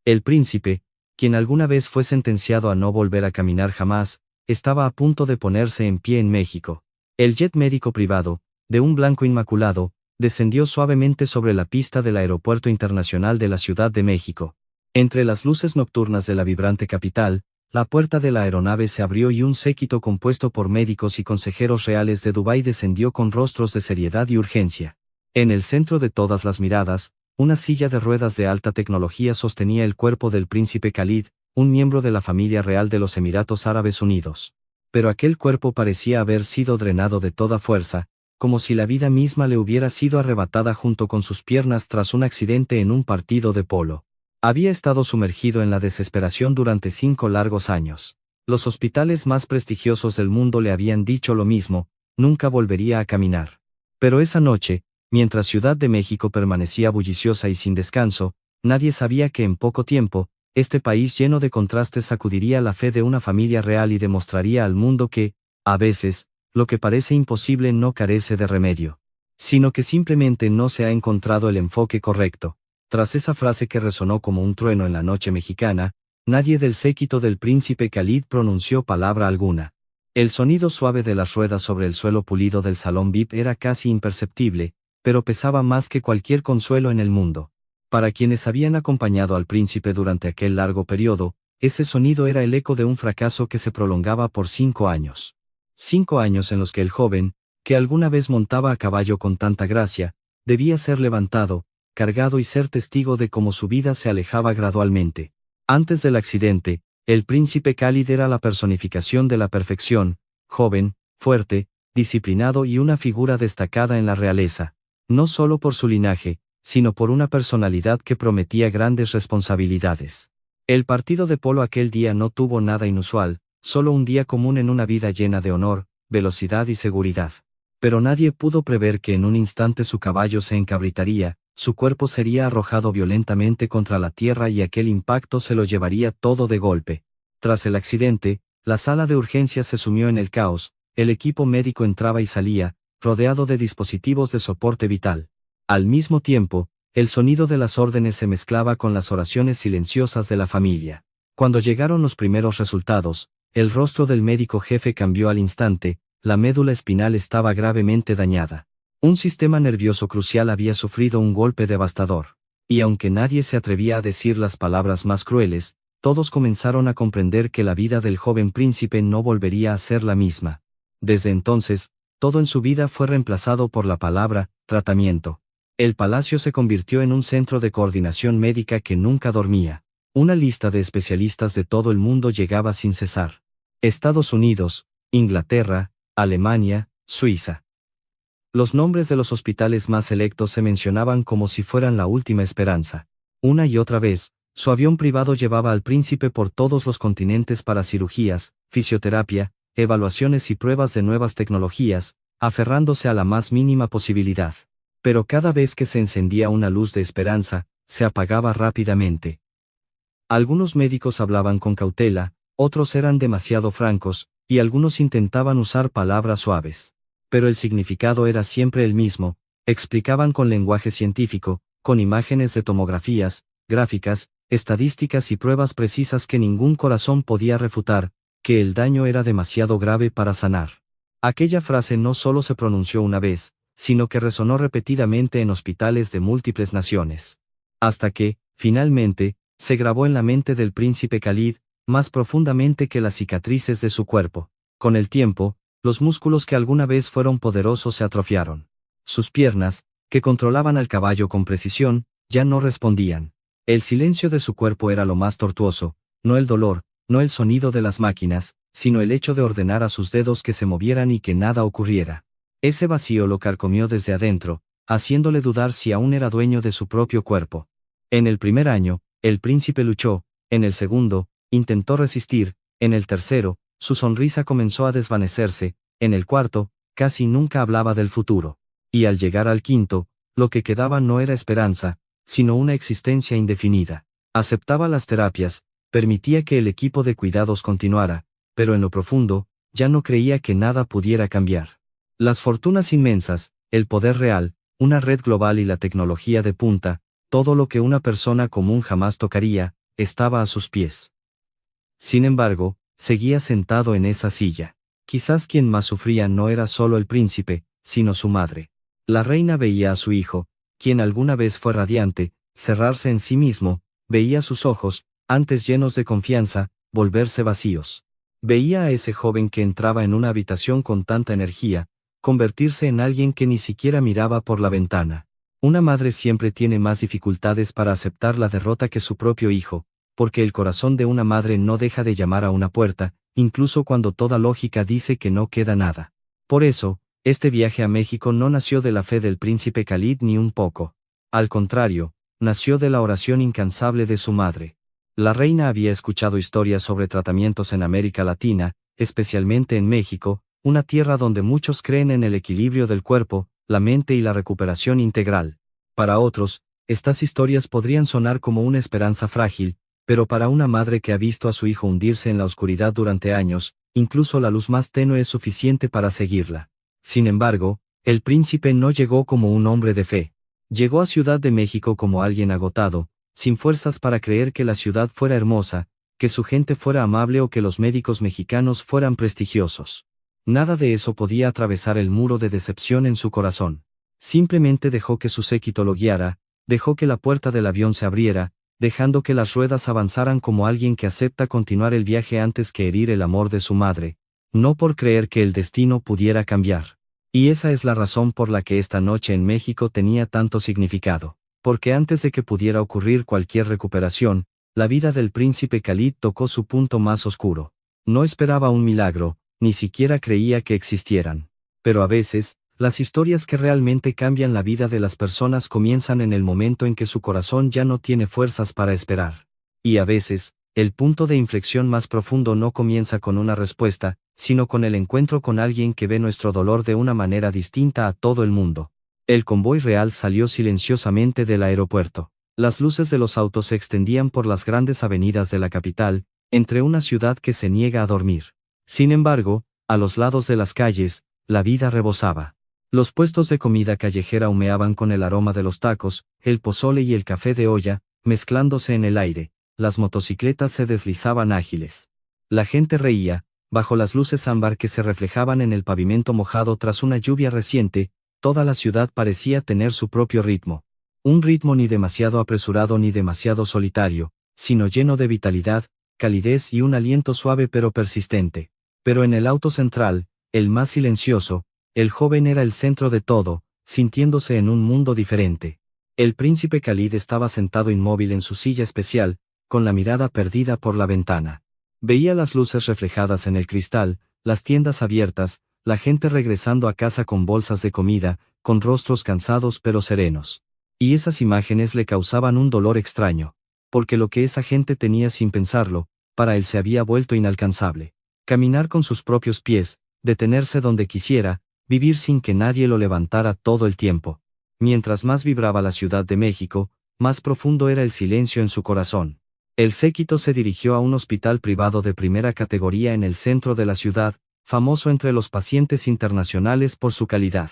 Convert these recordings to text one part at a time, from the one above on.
El príncipe, quien alguna vez fue sentenciado a no volver a caminar jamás, estaba a punto de ponerse en pie en México. El jet médico privado, de un blanco inmaculado, descendió suavemente sobre la pista del Aeropuerto Internacional de la Ciudad de México. Entre las luces nocturnas de la vibrante capital, la puerta de la aeronave se abrió y un séquito compuesto por médicos y consejeros reales de Dubái descendió con rostros de seriedad y urgencia. En el centro de todas las miradas, una silla de ruedas de alta tecnología sostenía el cuerpo del príncipe Khalid, un miembro de la familia real de los Emiratos Árabes Unidos. Pero aquel cuerpo parecía haber sido drenado de toda fuerza, como si la vida misma le hubiera sido arrebatada junto con sus piernas tras un accidente en un partido de polo. Había estado sumergido en la desesperación durante 5 largos años. Los hospitales más prestigiosos del mundo le habían dicho lo mismo, nunca volvería a caminar. Pero esa noche, mientras Ciudad de México permanecía bulliciosa y sin descanso, nadie sabía que en poco tiempo, este país lleno de contrastes sacudiría la fe de una familia real y demostraría al mundo que, a veces, lo que parece imposible no carece de remedio, sino que simplemente no se ha encontrado el enfoque correcto. Tras esa frase que resonó como un trueno en la noche mexicana, nadie del séquito del príncipe Khalid pronunció palabra alguna. El sonido suave de las ruedas sobre el suelo pulido del salón VIP era casi imperceptible, pero pesaba más que cualquier consuelo en el mundo. Para quienes habían acompañado al príncipe durante aquel largo periodo, ese sonido era el eco de un fracaso que se prolongaba por 5 años. 5 años en los que el joven, que alguna vez montaba a caballo con tanta gracia, debía ser levantado, cargado y ser testigo de cómo su vida se alejaba gradualmente. Antes del accidente, el príncipe Khalid era la personificación de la perfección, joven, fuerte, disciplinado y una figura destacada en la realeza, no solo por su linaje, sino por una personalidad que prometía grandes responsabilidades. El partido de polo aquel día no tuvo nada inusual, solo un día común en una vida llena de honor, velocidad y seguridad. Pero nadie pudo prever que en un instante su caballo se encabritaría, su cuerpo sería arrojado violentamente contra la tierra y aquel impacto se lo llevaría todo de golpe. Tras el accidente, la sala de urgencias se sumió en el caos, el equipo médico entraba y salía, rodeado de dispositivos de soporte vital. Al mismo tiempo, el sonido de las órdenes se mezclaba con las oraciones silenciosas de la familia. Cuando llegaron los primeros resultados, el rostro del médico jefe cambió al instante, la médula espinal estaba gravemente dañada. Un sistema nervioso crucial había sufrido un golpe devastador. Y aunque nadie se atrevía a decir las palabras más crueles, todos comenzaron a comprender que la vida del joven príncipe no volvería a ser la misma. Desde entonces, todo en su vida fue reemplazado por la palabra tratamiento. El palacio se convirtió en un centro de coordinación médica que nunca dormía. Una lista de especialistas de todo el mundo llegaba sin cesar. Estados Unidos, Inglaterra, Alemania, Suiza. Los nombres de los hospitales más selectos se mencionaban como si fueran la última esperanza. Una y otra vez, su avión privado llevaba al príncipe por todos los continentes para cirugías, fisioterapia, evaluaciones y pruebas de nuevas tecnologías, aferrándose a la más mínima posibilidad. Pero cada vez que se encendía una luz de esperanza, se apagaba rápidamente. Algunos médicos hablaban con cautela, otros eran demasiado francos, y algunos intentaban usar palabras suaves. Pero el significado era siempre el mismo, explicaban con lenguaje científico, con imágenes de tomografías, gráficas, estadísticas y pruebas precisas que ningún corazón podía refutar, que el daño era demasiado grave para sanar. Aquella frase no solo se pronunció una vez, sino que resonó repetidamente en hospitales de múltiples naciones. Hasta que, finalmente, se grabó en la mente del príncipe Khalid, más profundamente que las cicatrices de su cuerpo. Con el tiempo, los músculos que alguna vez fueron poderosos se atrofiaron. Sus piernas, que controlaban al caballo con precisión, ya no respondían. El silencio de su cuerpo era lo más tortuoso, no el dolor, no el sonido de las máquinas, sino el hecho de ordenar a sus dedos que se movieran y que nada ocurriera. Ese vacío lo carcomió desde adentro, haciéndole dudar si aún era dueño de su propio cuerpo. En el primer año, el príncipe luchó, en el segundo, intentó resistir, en el tercero, su sonrisa comenzó a desvanecerse, en el cuarto, casi nunca hablaba del futuro. Y al llegar al quinto, lo que quedaba no era esperanza, sino una existencia indefinida. Aceptaba las terapias, permitía que el equipo de cuidados continuara, pero en lo profundo, ya no creía que nada pudiera cambiar. Las fortunas inmensas, el poder real, una red global y la tecnología de punta, todo lo que una persona común jamás tocaría, estaba a sus pies. Sin embargo, seguía sentado en esa silla. Quizás quien más sufría no era solo el príncipe, sino su madre. La reina veía a su hijo, quien alguna vez fue radiante, cerrarse en sí mismo, veía sus ojos, antes llenos de confianza, volverse vacíos. Veía a ese joven que entraba en una habitación con tanta energía, convertirse en alguien que ni siquiera miraba por la ventana. Una madre siempre tiene más dificultades para aceptar la derrota que su propio hijo, porque el corazón de una madre no deja de llamar a una puerta, incluso cuando toda lógica dice que no queda nada. Por eso, este viaje a México no nació de la fe del príncipe Khalid ni un poco. Al contrario, nació de la oración incansable de su madre. La reina había escuchado historias sobre tratamientos en América Latina, especialmente en México, una tierra donde muchos creen en el equilibrio del cuerpo, la mente y la recuperación integral. Para otros, estas historias podrían sonar como una esperanza frágil, pero para una madre que ha visto a su hijo hundirse en la oscuridad durante años, incluso la luz más tenue es suficiente para seguirla. Sin embargo, el príncipe no llegó como un hombre de fe. Llegó a Ciudad de México como alguien agotado, sin fuerzas para creer que la ciudad fuera hermosa, que su gente fuera amable o que los médicos mexicanos fueran prestigiosos. Nada de eso podía atravesar el muro de decepción en su corazón. Simplemente dejó que su séquito lo guiara, dejó que la puerta del avión se abriera, dejando que las ruedas avanzaran como alguien que acepta continuar el viaje antes que herir el amor de su madre, no por creer que el destino pudiera cambiar. Y esa es la razón por la que esta noche en México tenía tanto significado, porque antes de que pudiera ocurrir cualquier recuperación, la vida del príncipe Khalid tocó su punto más oscuro. No esperaba un milagro, ni siquiera creía que existieran. Pero a veces, las historias que realmente cambian la vida de las personas comienzan en el momento en que su corazón ya no tiene fuerzas para esperar. Y a veces, el punto de inflexión más profundo no comienza con una respuesta, sino con el encuentro con alguien que ve nuestro dolor de una manera distinta a todo el mundo. El convoy real salió silenciosamente del aeropuerto. Las luces de los autos se extendían por las grandes avenidas de la capital, entre una ciudad que se niega a dormir. Sin embargo, a los lados de las calles, la vida rebosaba. Los puestos de comida callejera humeaban con el aroma de los tacos, el pozole y el café de olla, mezclándose en el aire. Las motocicletas se deslizaban ágiles. La gente reía, bajo las luces ámbar que se reflejaban en el pavimento mojado tras una lluvia reciente, toda la ciudad parecía tener su propio ritmo. Un ritmo ni demasiado apresurado ni demasiado solitario, sino lleno de vitalidad, calidez y un aliento suave pero persistente. Pero en el auto central, el más silencioso, el joven era el centro de todo, sintiéndose en un mundo diferente. El príncipe Khalid estaba sentado inmóvil en su silla especial, con la mirada perdida por la ventana. Veía las luces reflejadas en el cristal, las tiendas abiertas, la gente regresando a casa con bolsas de comida, con rostros cansados pero serenos. Y esas imágenes le causaban un dolor extraño, porque lo que esa gente tenía sin pensarlo, para él se había vuelto inalcanzable. Caminar con sus propios pies, detenerse donde quisiera, vivir sin que nadie lo levantara todo el tiempo. Mientras más vibraba la Ciudad de México, más profundo era el silencio en su corazón. El séquito se dirigió a un hospital privado de primera categoría en el centro de la ciudad, famoso entre los pacientes internacionales por su calidad.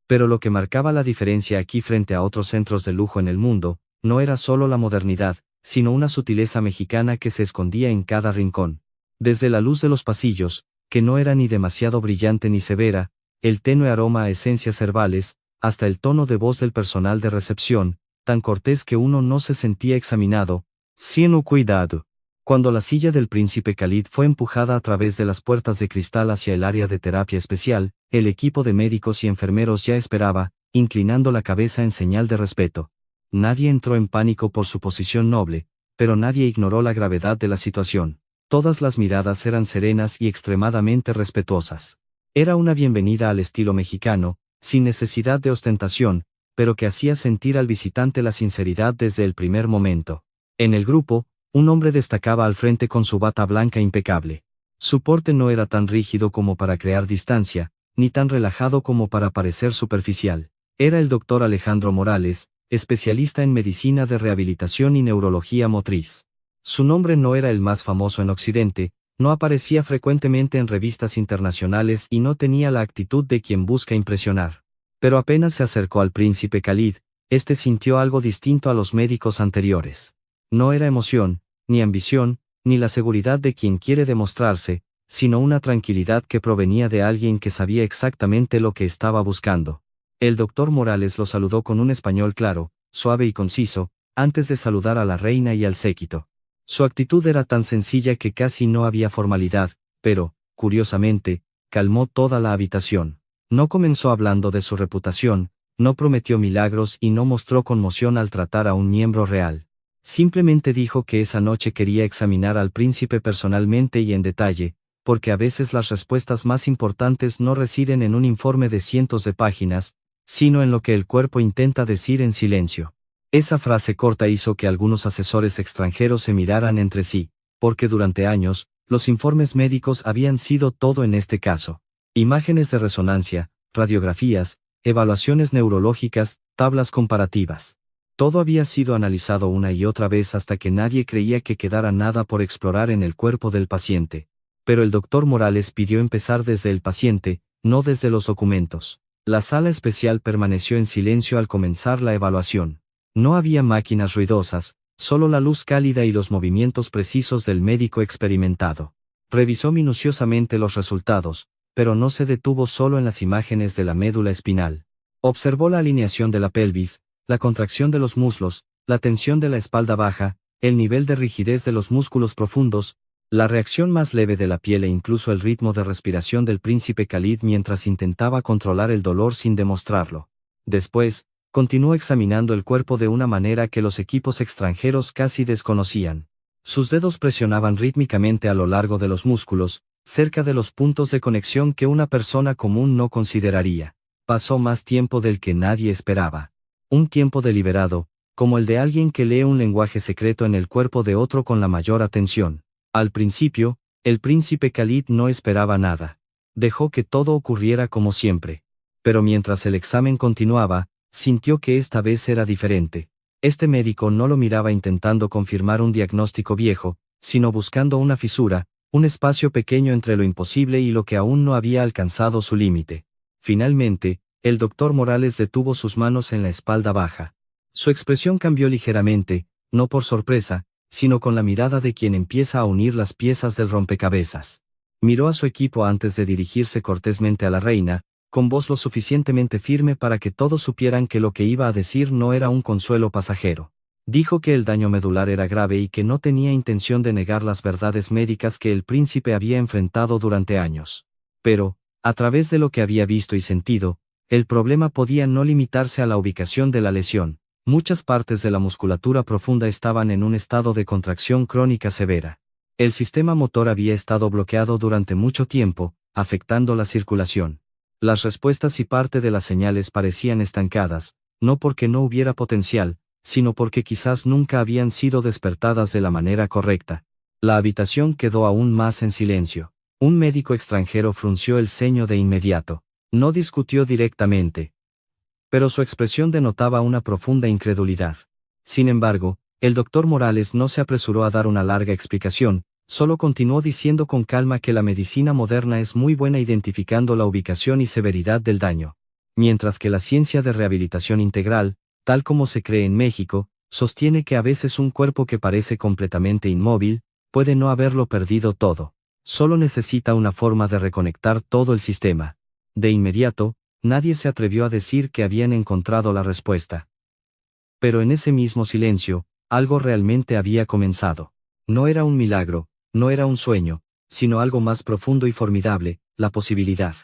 Pero lo que marcaba la diferencia aquí frente a otros centros de lujo en el mundo, no era solo la modernidad, sino una sutileza mexicana que se escondía en cada rincón. Desde la luz de los pasillos, que no era ni demasiado brillante ni severa, el tenue aroma a esencias herbales, hasta el tono de voz del personal de recepción, tan cortés que uno no se sentía examinado, sin cuidado. Cuando la silla del príncipe Khalid fue empujada a través de las puertas de cristal hacia el área de terapia especial, el equipo de médicos y enfermeros ya esperaba, inclinando la cabeza en señal de respeto. Nadie entró en pánico por su posición noble, pero nadie ignoró la gravedad de la situación. Todas las miradas eran serenas y extremadamente respetuosas. Era una bienvenida al estilo mexicano, sin necesidad de ostentación, pero que hacía sentir al visitante la sinceridad desde el primer momento. En el grupo, un hombre destacaba al frente con su bata blanca impecable. Su porte no era tan rígido como para crear distancia, ni tan relajado como para parecer superficial. Era el doctor Alejandro Morales, especialista en medicina de rehabilitación y neurología motriz. Su nombre no era el más famoso en Occidente, no aparecía frecuentemente en revistas internacionales y no tenía la actitud de quien busca impresionar. Pero apenas se acercó al príncipe Khalid, este sintió algo distinto a los médicos anteriores. No era emoción, ni ambición, ni la seguridad de quien quiere demostrarse, sino una tranquilidad que provenía de alguien que sabía exactamente lo que estaba buscando. El doctor Morales lo saludó con un español claro, suave y conciso, antes de saludar a la reina y al séquito. Su actitud era tan sencilla que casi no había formalidad, pero, curiosamente, calmó toda la habitación. No comenzó hablando de su reputación, no prometió milagros y no mostró conmoción al tratar a un miembro real. Simplemente dijo que esa noche quería examinar al príncipe personalmente y en detalle, porque a veces las respuestas más importantes no residen en un informe de cientos de páginas, sino en lo que el cuerpo intenta decir en silencio. Esa frase corta hizo que algunos asesores extranjeros se miraran entre sí, porque durante años, los informes médicos habían sido todo en este caso. Imágenes de resonancia, radiografías, evaluaciones neurológicas, tablas comparativas. Todo había sido analizado una y otra vez hasta que nadie creía que quedara nada por explorar en el cuerpo del paciente. Pero el doctor Morales pidió empezar desde el paciente, no desde los documentos. La sala especial permaneció en silencio al comenzar la evaluación. No había máquinas ruidosas, solo la luz cálida y los movimientos precisos del médico experimentado. Revisó minuciosamente los resultados, pero no se detuvo solo en las imágenes de la médula espinal. Observó la alineación de la pelvis, la contracción de los muslos, la tensión de la espalda baja, el nivel de rigidez de los músculos profundos, la reacción más leve de la piel e incluso el ritmo de respiración del príncipe Khalid mientras intentaba controlar el dolor sin demostrarlo. Después, continuó examinando el cuerpo de una manera que los equipos extranjeros casi desconocían. Sus dedos presionaban rítmicamente a lo largo de los músculos, cerca de los puntos de conexión que una persona común no consideraría. Pasó más tiempo del que nadie esperaba. Un tiempo deliberado, como el de alguien que lee un lenguaje secreto en el cuerpo de otro con la mayor atención. Al principio, el príncipe Khalid no esperaba nada. Dejó que todo ocurriera como siempre. Pero mientras el examen continuaba, sintió que esta vez era diferente. Este médico no lo miraba intentando confirmar un diagnóstico viejo, sino buscando una fisura, un espacio pequeño entre lo imposible y lo que aún no había alcanzado su límite. Finalmente, el doctor Morales detuvo sus manos en la espalda baja. Su expresión cambió ligeramente, no por sorpresa, sino con la mirada de quien empieza a unir las piezas del rompecabezas. Miró a su equipo antes de dirigirse cortésmente a la reina, con voz lo suficientemente firme para que todos supieran que lo que iba a decir no era un consuelo pasajero. Dijo que el daño medular era grave y que no tenía intención de negar las verdades médicas que el príncipe había enfrentado durante años. Pero, a través de lo que había visto y sentido, el problema podía no limitarse a la ubicación de la lesión. Muchas partes de la musculatura profunda estaban en un estado de contracción crónica severa. El sistema motor había estado bloqueado durante mucho tiempo, afectando la circulación. Las respuestas y parte de las señales parecían estancadas, no porque no hubiera potencial, sino porque quizás nunca habían sido despertadas de la manera correcta. La habitación quedó aún más en silencio. Un médico extranjero frunció el ceño de inmediato. No discutió directamente, pero su expresión denotaba una profunda incredulidad. Sin embargo, el doctor Morales no se apresuró a dar una larga explicación, solo continuó diciendo con calma que la medicina moderna es muy buena identificando la ubicación y severidad del daño, mientras que la ciencia de rehabilitación integral, tal como se cree en México, sostiene que a veces un cuerpo que parece completamente inmóvil, puede no haberlo perdido todo. Solo necesita una forma de reconectar todo el sistema. De inmediato, nadie se atrevió a decir que habían encontrado la respuesta. Pero en ese mismo silencio, algo realmente había comenzado. No era un milagro, no era un sueño, sino algo más profundo y formidable, la posibilidad.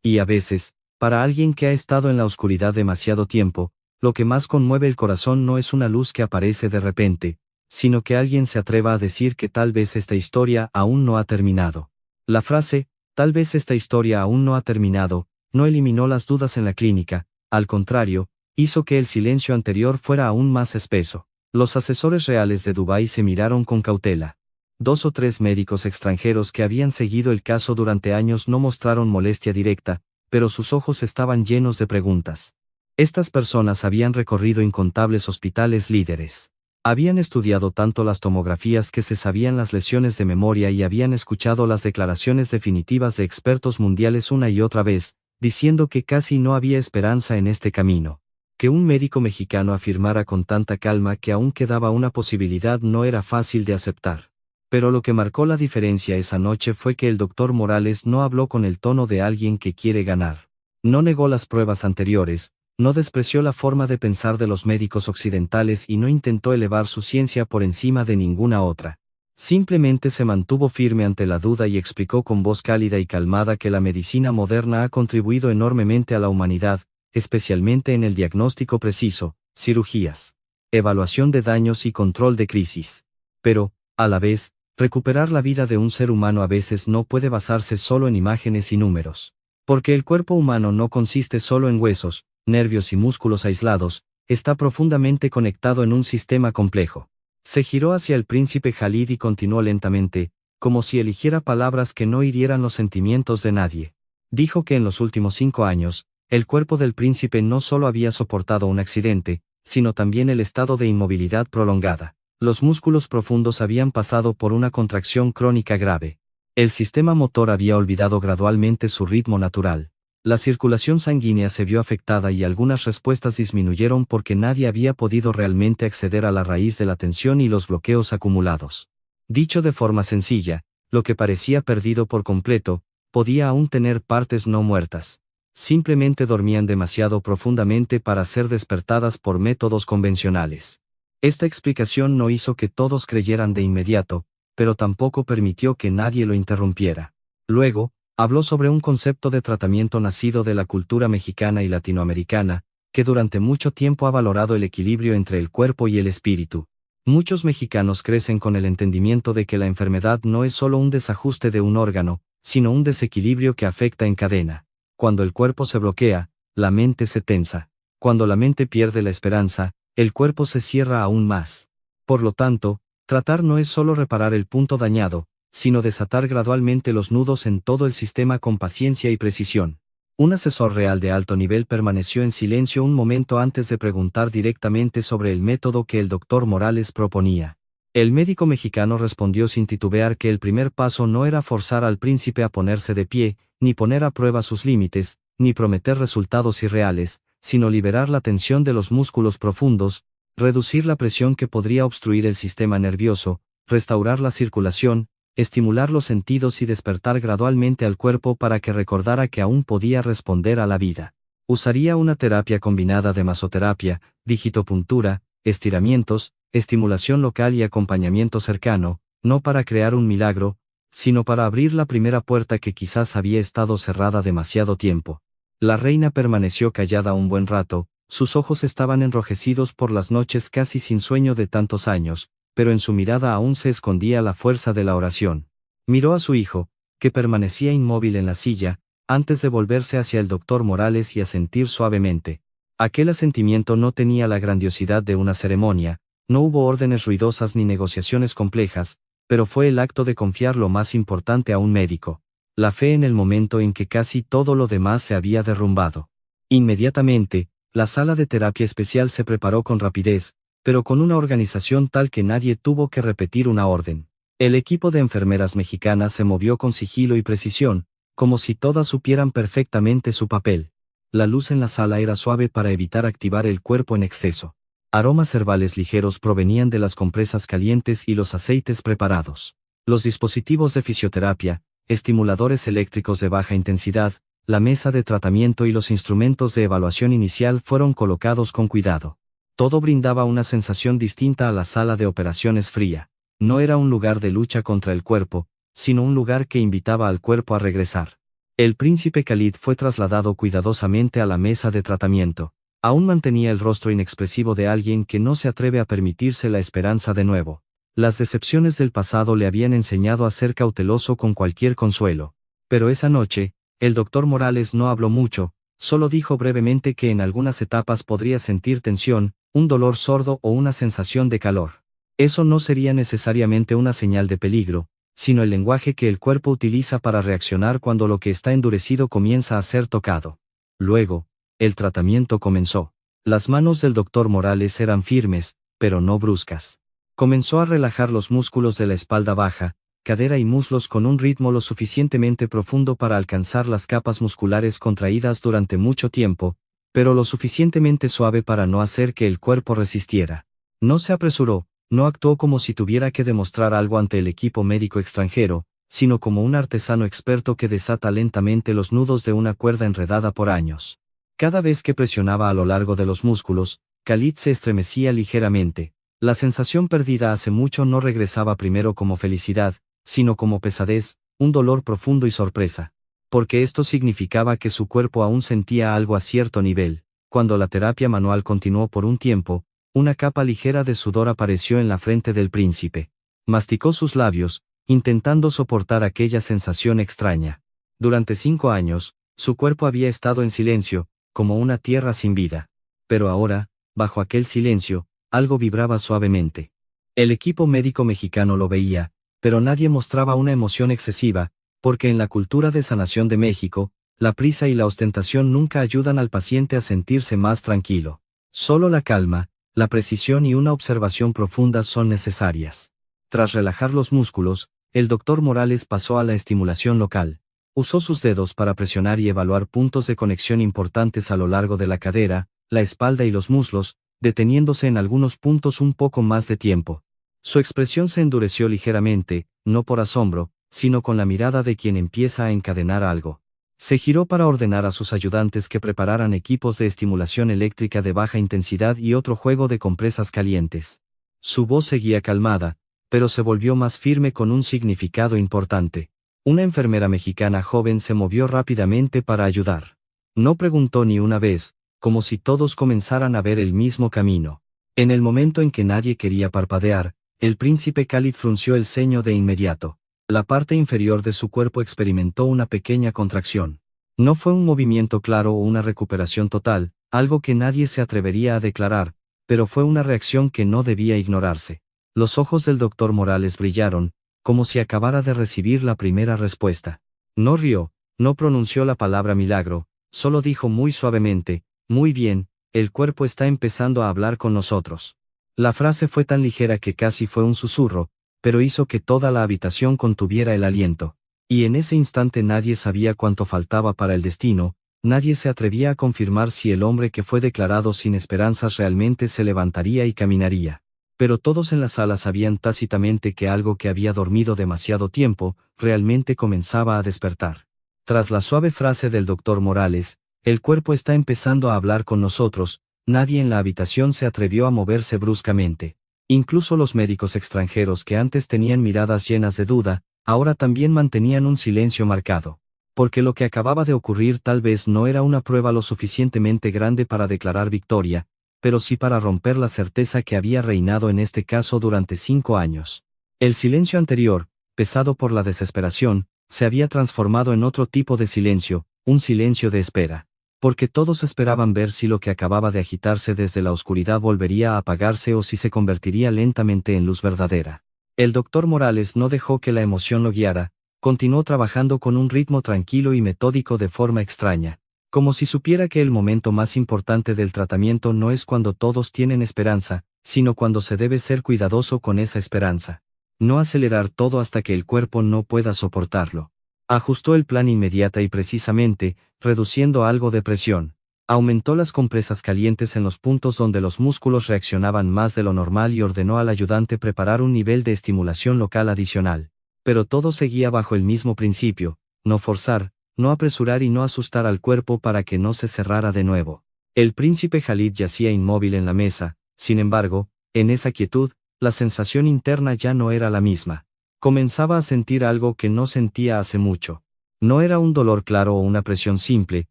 Y a veces, para alguien que ha estado en la oscuridad demasiado tiempo, lo que más conmueve el corazón no es una luz que aparece de repente, sino que alguien se atreva a decir que tal vez esta historia aún no ha terminado. La frase, tal vez esta historia aún no ha terminado, no eliminó las dudas en la clínica, al contrario, hizo que el silencio anterior fuera aún más espeso. Los asesores reales de Dubái se miraron con cautela. 2 o 3 médicos extranjeros que habían seguido el caso durante años no mostraron molestia directa, pero sus ojos estaban llenos de preguntas. Estas personas habían recorrido incontables hospitales líderes. Habían estudiado tanto las tomografías que se sabían las lesiones de memoria y habían escuchado las declaraciones definitivas de expertos mundiales una y otra vez, diciendo que casi no había esperanza en este camino. Que un médico mexicano afirmara con tanta calma que aún quedaba una posibilidad no era fácil de aceptar. Pero lo que marcó la diferencia esa noche fue que el doctor Morales no habló con el tono de alguien que quiere ganar. No negó las pruebas anteriores, no despreció la forma de pensar de los médicos occidentales y no intentó elevar su ciencia por encima de ninguna otra. Simplemente se mantuvo firme ante la duda y explicó con voz cálida y calmada que la medicina moderna ha contribuido enormemente a la humanidad, especialmente en el diagnóstico preciso, cirugías, evaluación de daños y control de crisis. Pero, a la vez, recuperar la vida de un ser humano a veces no puede basarse solo en imágenes y números. Porque el cuerpo humano no consiste solo en huesos, nervios y músculos aislados, está profundamente conectado en un sistema complejo. Se giró hacia el príncipe Khalid y continuó lentamente, como si eligiera palabras que no hirieran los sentimientos de nadie. Dijo que en los últimos 5 años, el cuerpo del príncipe no solo había soportado un accidente, sino también el estado de inmovilidad prolongada. Los músculos profundos habían pasado por una contracción crónica grave. El sistema motor había olvidado gradualmente su ritmo natural. La circulación sanguínea se vio afectada y algunas respuestas disminuyeron porque nadie había podido realmente acceder a la raíz de la tensión y los bloqueos acumulados. Dicho de forma sencilla, lo que parecía perdido por completo, podía aún tener partes no muertas. Simplemente dormían demasiado profundamente para ser despertadas por métodos convencionales. Esta explicación no hizo que todos creyeran de inmediato, pero tampoco permitió que nadie lo interrumpiera. Luego, habló sobre un concepto de tratamiento nacido de la cultura mexicana y latinoamericana, que durante mucho tiempo ha valorado el equilibrio entre el cuerpo y el espíritu. Muchos mexicanos crecen con el entendimiento de que la enfermedad no es solo un desajuste de un órgano, sino un desequilibrio que afecta en cadena. Cuando el cuerpo se bloquea, la mente se tensa. Cuando la mente pierde la esperanza, el cuerpo se cierra aún más. Por lo tanto, tratar no es solo reparar el punto dañado, sino desatar gradualmente los nudos en todo el sistema con paciencia y precisión. Un asesor real de alto nivel permaneció en silencio un momento antes de preguntar directamente sobre el método que el doctor Morales proponía. El médico mexicano respondió sin titubear que el primer paso no era forzar al príncipe a ponerse de pie, ni poner a prueba sus límites, ni prometer resultados irreales, sino liberar la tensión de los músculos profundos, reducir la presión que podría obstruir el sistema nervioso, restaurar la circulación, estimular los sentidos y despertar gradualmente al cuerpo para que recordara que aún podía responder a la vida. Usaría una terapia combinada de masoterapia, digitopuntura, estiramientos, estimulación local y acompañamiento cercano, no para crear un milagro, sino para abrir la primera puerta que quizás había estado cerrada demasiado tiempo. La reina permaneció callada un buen rato, sus ojos estaban enrojecidos por las noches casi sin sueño de tantos años, pero en su mirada aún se escondía la fuerza de la oración. Miró a su hijo, que permanecía inmóvil en la silla, antes de volverse hacia el doctor Morales y asentir suavemente. Aquel asentimiento no tenía la grandiosidad de una ceremonia, no hubo órdenes ruidosas ni negociaciones complejas, pero fue el acto de confiar lo más importante a un médico. La fe en el momento en que casi todo lo demás se había derrumbado. Inmediatamente, la sala de terapia especial se preparó con rapidez, pero con una organización tal que nadie tuvo que repetir una orden. El equipo de enfermeras mexicanas se movió con sigilo y precisión, como si todas supieran perfectamente su papel. La luz en la sala era suave para evitar activar el cuerpo en exceso. Aromas herbales ligeros provenían de las compresas calientes y los aceites preparados. Los dispositivos de fisioterapia, estimuladores eléctricos de baja intensidad, la mesa de tratamiento y los instrumentos de evaluación inicial fueron colocados con cuidado. Todo brindaba una sensación distinta a la sala de operaciones fría. No era un lugar de lucha contra el cuerpo, sino un lugar que invitaba al cuerpo a regresar. El príncipe Khalid fue trasladado cuidadosamente a la mesa de tratamiento. Aún mantenía el rostro inexpresivo de alguien que no se atreve a permitirse la esperanza de nuevo. Las decepciones del pasado le habían enseñado a ser cauteloso con cualquier consuelo. Pero esa noche, el doctor Morales no habló mucho, solo dijo brevemente que en algunas etapas podría sentir tensión, un dolor sordo o una sensación de calor. Eso no sería necesariamente una señal de peligro, sino el lenguaje que el cuerpo utiliza para reaccionar cuando lo que está endurecido comienza a ser tocado. Luego, el tratamiento comenzó. Las manos del doctor Morales eran firmes, pero no bruscas. Comenzó a relajar los músculos de la espalda baja, cadera y muslos con un ritmo lo suficientemente profundo para alcanzar las capas musculares contraídas durante mucho tiempo, pero lo suficientemente suave para no hacer que el cuerpo resistiera. No se apresuró, no actuó como si tuviera que demostrar algo ante el equipo médico extranjero, sino como un artesano experto que desata lentamente los nudos de una cuerda enredada por años. Cada vez que presionaba a lo largo de los músculos, Khalid se estremecía ligeramente. La sensación perdida hace mucho no regresaba primero como felicidad, sino como pesadez, un dolor profundo y sorpresa. Porque esto significaba que su cuerpo aún sentía algo a cierto nivel. Cuando la terapia manual continuó por un tiempo, una capa ligera de sudor apareció en la frente del príncipe. Masticó sus labios, intentando soportar aquella sensación extraña. Durante 5 años, su cuerpo había estado en silencio, como una tierra sin vida. Pero ahora, bajo aquel silencio, algo vibraba suavemente. El equipo médico mexicano lo veía, pero nadie mostraba una emoción excesiva, porque en la cultura de sanación de México, la prisa y la ostentación nunca ayudan al paciente a sentirse más tranquilo. Solo la calma, la precisión y una observación profunda son necesarias. Tras relajar los músculos, el doctor Morales pasó a la estimulación local. Usó sus dedos para presionar y evaluar puntos de conexión importantes a lo largo de la cadera, la espalda y los muslos, deteniéndose en algunos puntos un poco más de tiempo. Su expresión se endureció ligeramente, no por asombro, sino con la mirada de quien empieza a encadenar algo. Se giró para ordenar a sus ayudantes que prepararan equipos de estimulación eléctrica de baja intensidad y otro juego de compresas calientes. Su voz seguía calmada, pero se volvió más firme con un significado importante. Una enfermera mexicana joven se movió rápidamente para ayudar. No preguntó ni una vez, como si todos comenzaran a ver el mismo camino. En el momento en que nadie quería parpadear, el príncipe Khalid frunció el ceño de inmediato. La parte inferior de su cuerpo experimentó una pequeña contracción. No fue un movimiento claro o una recuperación total, algo que nadie se atrevería a declarar, pero fue una reacción que no debía ignorarse. Los ojos del doctor Morales brillaron, como si acabara de recibir la primera respuesta. No rió, no pronunció la palabra milagro, solo dijo muy suavemente, «Muy bien, el cuerpo está empezando a hablar con nosotros». La frase fue tan ligera que casi fue un susurro, pero hizo que toda la habitación contuviera el aliento. Y en ese instante nadie sabía cuánto faltaba para el destino, nadie se atrevía a confirmar si el hombre que fue declarado sin esperanzas realmente se levantaría y caminaría. Pero todos en la sala sabían tácitamente que algo que había dormido demasiado tiempo, realmente comenzaba a despertar. Tras la suave frase del doctor Morales, «El cuerpo está empezando a hablar con nosotros», nadie en la habitación se atrevió a moverse bruscamente. Incluso los médicos extranjeros que antes tenían miradas llenas de duda, ahora también mantenían un silencio marcado. Porque lo que acababa de ocurrir tal vez no era una prueba lo suficientemente grande para declarar victoria, pero sí para romper la certeza que había reinado en este caso durante 5 años. El silencio anterior, pesado por la desesperación, se había transformado en otro tipo de silencio, un silencio de espera. Porque todos esperaban ver si lo que acababa de agitarse desde la oscuridad volvería a apagarse o si se convertiría lentamente en luz verdadera. El doctor Morales no dejó que la emoción lo guiara, continuó trabajando con un ritmo tranquilo y metódico de forma extraña, como si supiera que el momento más importante del tratamiento no es cuando todos tienen esperanza, sino cuando se debe ser cuidadoso con esa esperanza. No acelerar todo hasta que el cuerpo no pueda soportarlo. Ajustó el plan inmediata y precisamente, reduciendo algo de presión. Aumentó las compresas calientes en los puntos donde los músculos reaccionaban más de lo normal y ordenó al ayudante preparar un nivel de estimulación local adicional. Pero todo seguía bajo el mismo principio, no forzar, no apresurar y no asustar al cuerpo para que no se cerrara de nuevo. El príncipe Khalid yacía inmóvil en la mesa, sin embargo, en esa quietud, la sensación interna ya no era la misma. Comenzaba a sentir algo que no sentía hace mucho. No era un dolor claro o una presión simple,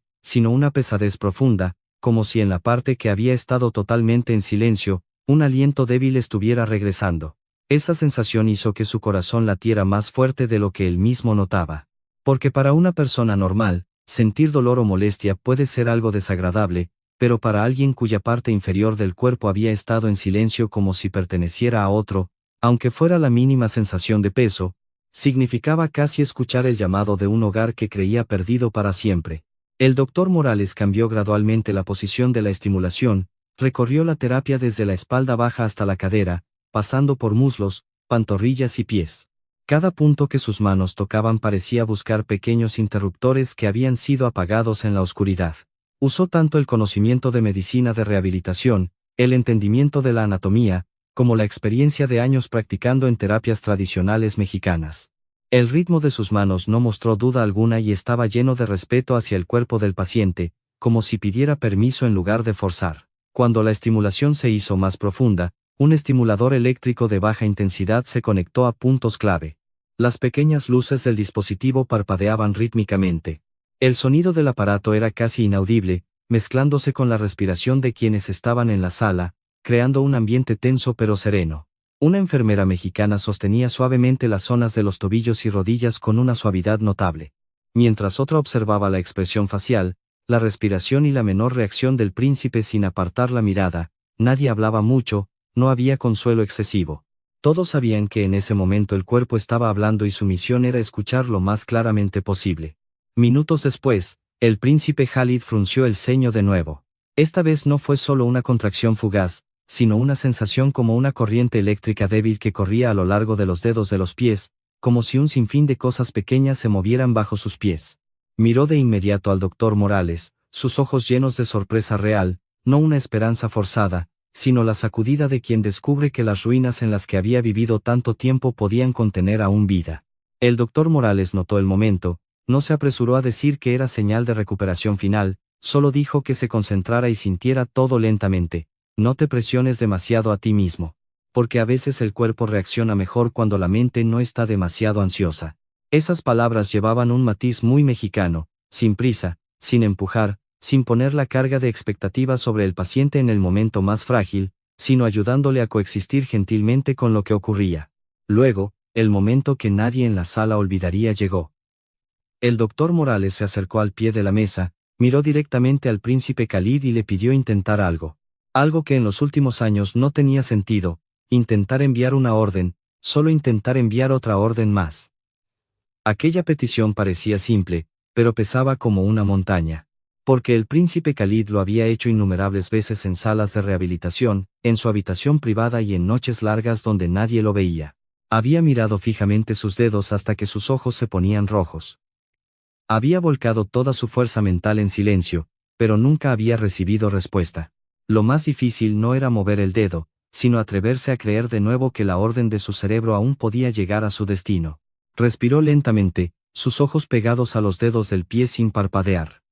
sino una pesadez profunda, como si en la parte que había estado totalmente en silencio, un aliento débil estuviera regresando. Esa sensación hizo que su corazón latiera más fuerte de lo que él mismo notaba. Porque para una persona normal, sentir dolor o molestia puede ser algo desagradable, pero para alguien cuya parte inferior del cuerpo había estado en silencio como si perteneciera a otro, aunque fuera la mínima sensación de peso, significaba casi escuchar el llamado de un hogar que creía perdido para siempre. El doctor Morales cambió gradualmente la posición de la estimulación, recorrió la terapia desde la espalda baja hasta la cadera, pasando por muslos, pantorrillas y pies. Cada punto que sus manos tocaban parecía buscar pequeños interruptores que habían sido apagados en la oscuridad. Usó tanto el conocimiento de medicina de rehabilitación, el entendimiento de la anatomía, como la experiencia de años practicando en terapias tradicionales mexicanas. El ritmo de sus manos no mostró duda alguna y estaba lleno de respeto hacia el cuerpo del paciente, como si pidiera permiso en lugar de forzar. Cuando la estimulación se hizo más profunda, un estimulador eléctrico de baja intensidad se conectó a puntos clave. Las pequeñas luces del dispositivo parpadeaban rítmicamente. El sonido del aparato era casi inaudible, mezclándose con la respiración de quienes estaban en la sala, creando un ambiente tenso pero sereno. Una enfermera mexicana sostenía suavemente las zonas de los tobillos y rodillas con una suavidad notable. Mientras otra observaba la expresión facial, la respiración y la menor reacción del príncipe sin apartar la mirada. Nadie hablaba mucho, no había consuelo excesivo. Todos sabían que en ese momento el cuerpo estaba hablando y su misión era escuchar lo más claramente posible. Minutos después, el príncipe Khalid frunció el ceño de nuevo. Esta vez no fue solo una contracción fugaz, sino una sensación como una corriente eléctrica débil que corría a lo largo de los dedos de los pies, como si un sinfín de cosas pequeñas se movieran bajo sus pies. Miró de inmediato al doctor Morales, sus ojos llenos de sorpresa real, no una esperanza forzada, sino la sacudida de quien descubre que las ruinas en las que había vivido tanto tiempo podían contener aún vida. El doctor Morales notó el momento. No se apresuró a decir que era señal de recuperación final, solo dijo que se concentrara y sintiera todo lentamente. No te presiones demasiado a ti mismo. Porque a veces el cuerpo reacciona mejor cuando la mente no está demasiado ansiosa. Esas palabras llevaban un matiz muy mexicano, sin prisa, sin empujar, sin poner la carga de expectativas sobre el paciente en el momento más frágil, sino ayudándole a coexistir gentilmente con lo que ocurría. Luego, el momento que nadie en la sala olvidaría llegó. El doctor Morales se acercó al pie de la mesa, miró directamente al príncipe Khalid y le pidió intentar algo. Algo que en los últimos años no tenía sentido, intentar enviar una orden, solo intentar enviar otra orden más. Aquella petición parecía simple, pero pesaba como una montaña. Porque el príncipe Khalid lo había hecho innumerables veces en salas de rehabilitación, en su habitación privada y en noches largas donde nadie lo veía. Había mirado fijamente sus dedos hasta que sus ojos se ponían rojos. Había volcado toda su fuerza mental en silencio, pero nunca había recibido respuesta. Lo más difícil no era mover el dedo, sino atreverse a creer de nuevo que la orden de su cerebro aún podía llegar a su destino. Respiró lentamente, sus ojos pegados a los dedos del pie sin parpadear.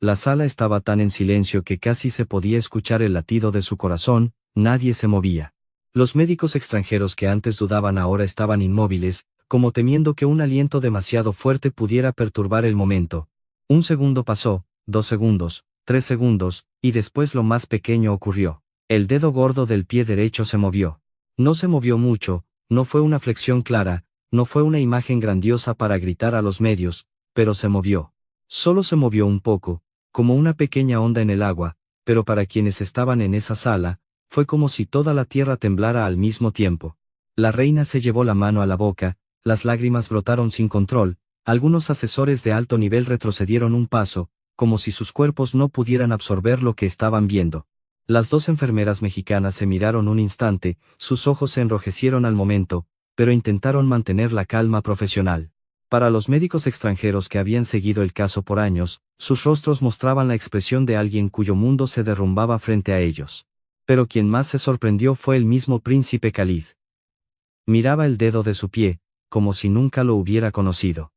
La sala estaba tan en silencio que casi se podía escuchar el latido de su corazón, nadie se movía. Los médicos extranjeros que antes dudaban ahora estaban inmóviles, como temiendo que un aliento demasiado fuerte pudiera perturbar el momento. Un segundo pasó, 2 segundos, 3 segundos, y después lo más pequeño ocurrió. El dedo gordo del pie derecho se movió. No se movió mucho, no fue una flexión clara, no fue una imagen grandiosa para gritar a los medios, pero se movió. Solo se movió un poco, como una pequeña onda en el agua, pero para quienes estaban en esa sala, fue como si toda la tierra temblara al mismo tiempo. La reina se llevó la mano a la boca, las lágrimas brotaron sin control, algunos asesores de alto nivel retrocedieron un paso, como si sus cuerpos no pudieran absorber lo que estaban viendo. Las 2 enfermeras mexicanas se miraron un instante, sus ojos se enrojecieron al momento, pero intentaron mantener la calma profesional. Para los médicos extranjeros que habían seguido el caso por años, sus rostros mostraban la expresión de alguien cuyo mundo se derrumbaba frente a ellos. Pero quien más se sorprendió fue el mismo príncipe Khalid. Miraba el dedo de su pie, como si nunca lo hubiera conocido.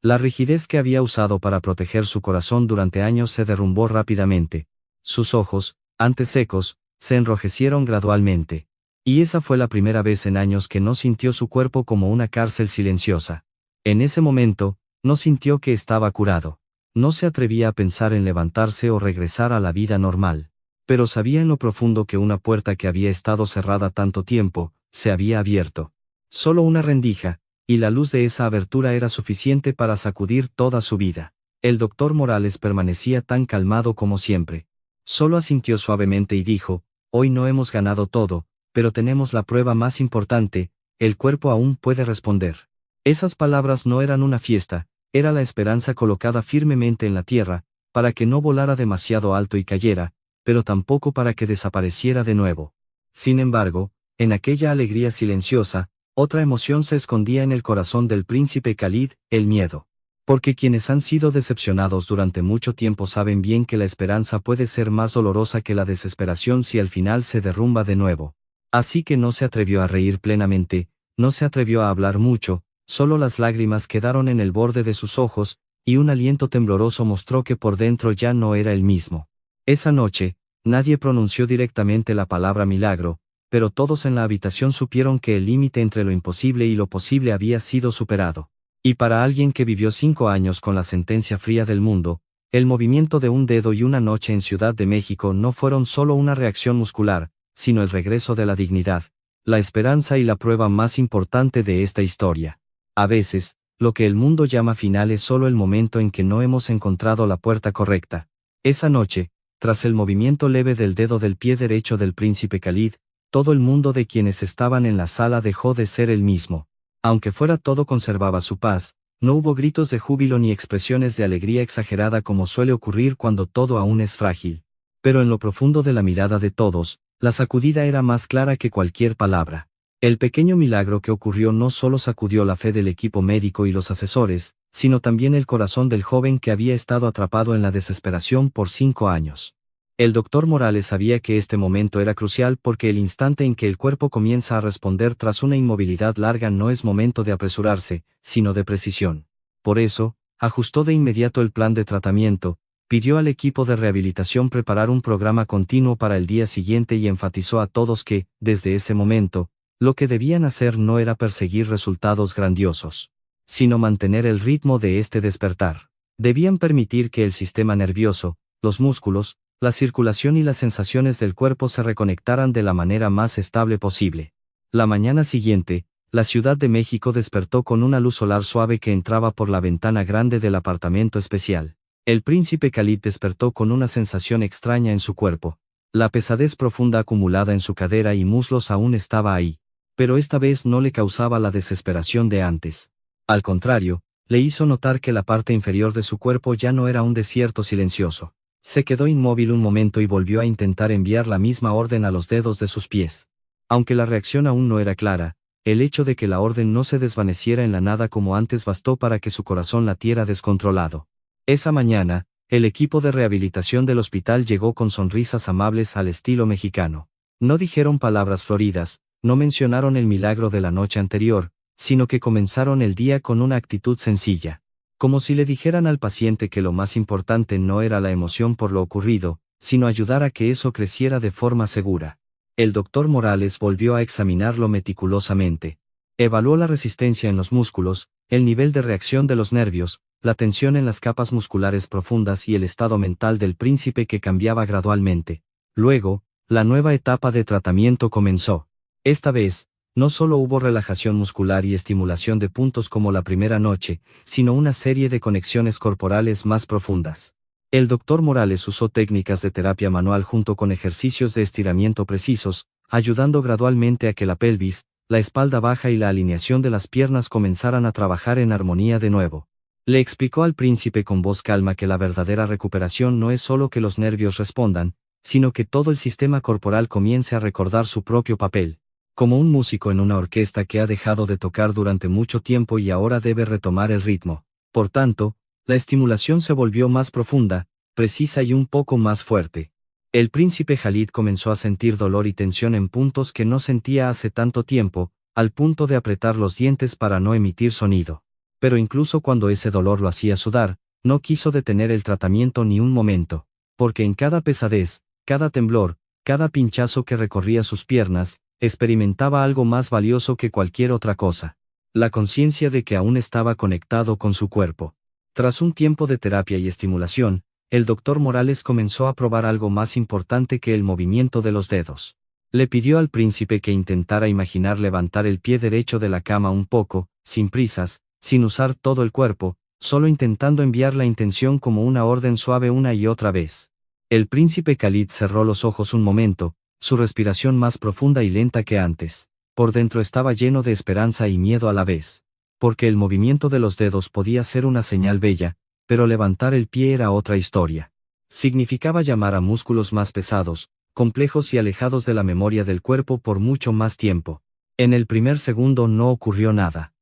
La rigidez que había usado para proteger su corazón durante años se derrumbó rápidamente. Sus ojos, antes secos, se enrojecieron gradualmente. Y esa fue la primera vez en años que no sintió su cuerpo como una cárcel silenciosa. En ese momento, no sintió que estaba curado. No se atrevía a pensar en levantarse o regresar a la vida normal. Pero sabía en lo profundo que una puerta que había estado cerrada tanto tiempo, se había abierto. Solo una rendija, y la luz de esa abertura era suficiente para sacudir toda su vida. El doctor Morales permanecía tan calmado como siempre. Solo asintió suavemente y dijo, hoy no hemos ganado todo, pero tenemos la prueba más importante, el cuerpo aún puede responder. Esas palabras no eran una fiesta, era la esperanza colocada firmemente en la tierra, para que no volara demasiado alto y cayera, pero tampoco para que desapareciera de nuevo. Sin embargo, en aquella alegría silenciosa, otra emoción se escondía en el corazón del príncipe Khalid, el miedo. Porque quienes han sido decepcionados durante mucho tiempo saben bien que la esperanza puede ser más dolorosa que la desesperación si al final se derrumba de nuevo. Así que no se atrevió a reír plenamente, no se atrevió a hablar mucho, solo las lágrimas quedaron en el borde de sus ojos, y un aliento tembloroso mostró que por dentro ya no era el mismo. Esa noche, nadie pronunció directamente la palabra milagro, pero todos en la habitación supieron que el límite entre lo imposible y lo posible había sido superado. Y para alguien que vivió 5 años con la sentencia fría del mundo, el movimiento de un dedo y una noche en Ciudad de México no fueron solo una reacción muscular, sino el regreso de la dignidad, la esperanza y la prueba más importante de esta historia. A veces, lo que el mundo llama final es solo el momento en que no hemos encontrado la puerta correcta. Esa noche, tras el movimiento leve del dedo del pie derecho del príncipe Khalid, todo el mundo de quienes estaban en la sala dejó de ser el mismo. Aunque fuera todo conservaba su paz, no hubo gritos de júbilo ni expresiones de alegría exagerada como suele ocurrir cuando todo aún es frágil. Pero en lo profundo de la mirada de todos, la sacudida era más clara que cualquier palabra. El pequeño milagro que ocurrió no solo sacudió la fe del equipo médico y los asesores, sino también el corazón del joven que había estado atrapado en la desesperación por 5 años. El doctor Morales sabía que este momento era crucial porque el instante en que el cuerpo comienza a responder tras una inmovilidad larga no es momento de apresurarse, sino de precisión. Por eso, ajustó de inmediato el plan de tratamiento, pidió al equipo de rehabilitación preparar un programa continuo para el día siguiente y enfatizó a todos que, desde ese momento, lo que debían hacer no era perseguir resultados grandiosos, sino mantener el ritmo de este despertar. Debían permitir que el sistema nervioso, los músculos, la circulación y las sensaciones del cuerpo se reconectaran de la manera más estable posible. La mañana siguiente, la Ciudad de México despertó con una luz solar suave que entraba por la ventana grande del apartamento especial. El príncipe Khalid despertó con una sensación extraña en su cuerpo. La pesadez profunda acumulada en su cadera y muslos aún estaba ahí. Pero esta vez no le causaba la desesperación de antes. Al contrario, le hizo notar que la parte inferior de su cuerpo ya no era un desierto silencioso. Se quedó inmóvil un momento y volvió a intentar enviar la misma orden a los dedos de sus pies. Aunque la reacción aún no era clara, el hecho de que la orden no se desvaneciera en la nada como antes bastó para que su corazón latiera descontrolado. Esa mañana, el equipo de rehabilitación del hospital llegó con sonrisas amables al estilo mexicano. No dijeron palabras floridas, no mencionaron el milagro de la noche anterior, sino que comenzaron el día con una actitud sencilla. Como si le dijeran al paciente que lo más importante no era la emoción por lo ocurrido, sino ayudar a que eso creciera de forma segura. El doctor Morales volvió a examinarlo meticulosamente. Evaluó la resistencia en los músculos, el nivel de reacción de los nervios, la tensión en las capas musculares profundas y el estado mental del príncipe que cambiaba gradualmente. Luego, la nueva etapa de tratamiento comenzó. Esta vez, no solo hubo relajación muscular y estimulación de puntos como la primera noche, sino una serie de conexiones corporales más profundas. El doctor Morales usó técnicas de terapia manual junto con ejercicios de estiramiento precisos, ayudando gradualmente a que la pelvis, la espalda baja y la alineación de las piernas comenzaran a trabajar en armonía de nuevo. Le explicó al príncipe con voz calma que la verdadera recuperación no es solo que los nervios respondan, sino que todo el sistema corporal comience a recordar su propio papel. Como un músico en una orquesta que ha dejado de tocar durante mucho tiempo y ahora debe retomar el ritmo. Por tanto, la estimulación se volvió más profunda, precisa y un poco más fuerte. El príncipe Khalid comenzó a sentir dolor y tensión en puntos que no sentía hace tanto tiempo, al punto de apretar los dientes para no emitir sonido. Pero incluso cuando ese dolor lo hacía sudar, no quiso detener el tratamiento ni un momento, porque en cada pesadez, cada temblor, cada pinchazo que recorría sus piernas, experimentaba algo más valioso que cualquier otra cosa: la conciencia de que aún estaba conectado con su cuerpo. Tras un tiempo de terapia y estimulación, el doctor Morales comenzó a probar algo más importante que el movimiento de los dedos. Le pidió al príncipe que intentara imaginar levantar el pie derecho de la cama un poco, sin prisas, sin usar todo el cuerpo, solo intentando enviar la intención como una orden suave una y otra vez. El príncipe Khalid cerró los ojos un momento, su respiración más profunda y lenta que antes. Por dentro estaba lleno de esperanza y miedo a la vez. Porque el movimiento de los dedos podía ser una señal bella, pero levantar el pie era otra historia. Significaba llamar a músculos más pesados, complejos y alejados de la memoria del cuerpo por mucho más tiempo. En el primer segundo no ocurrió nada.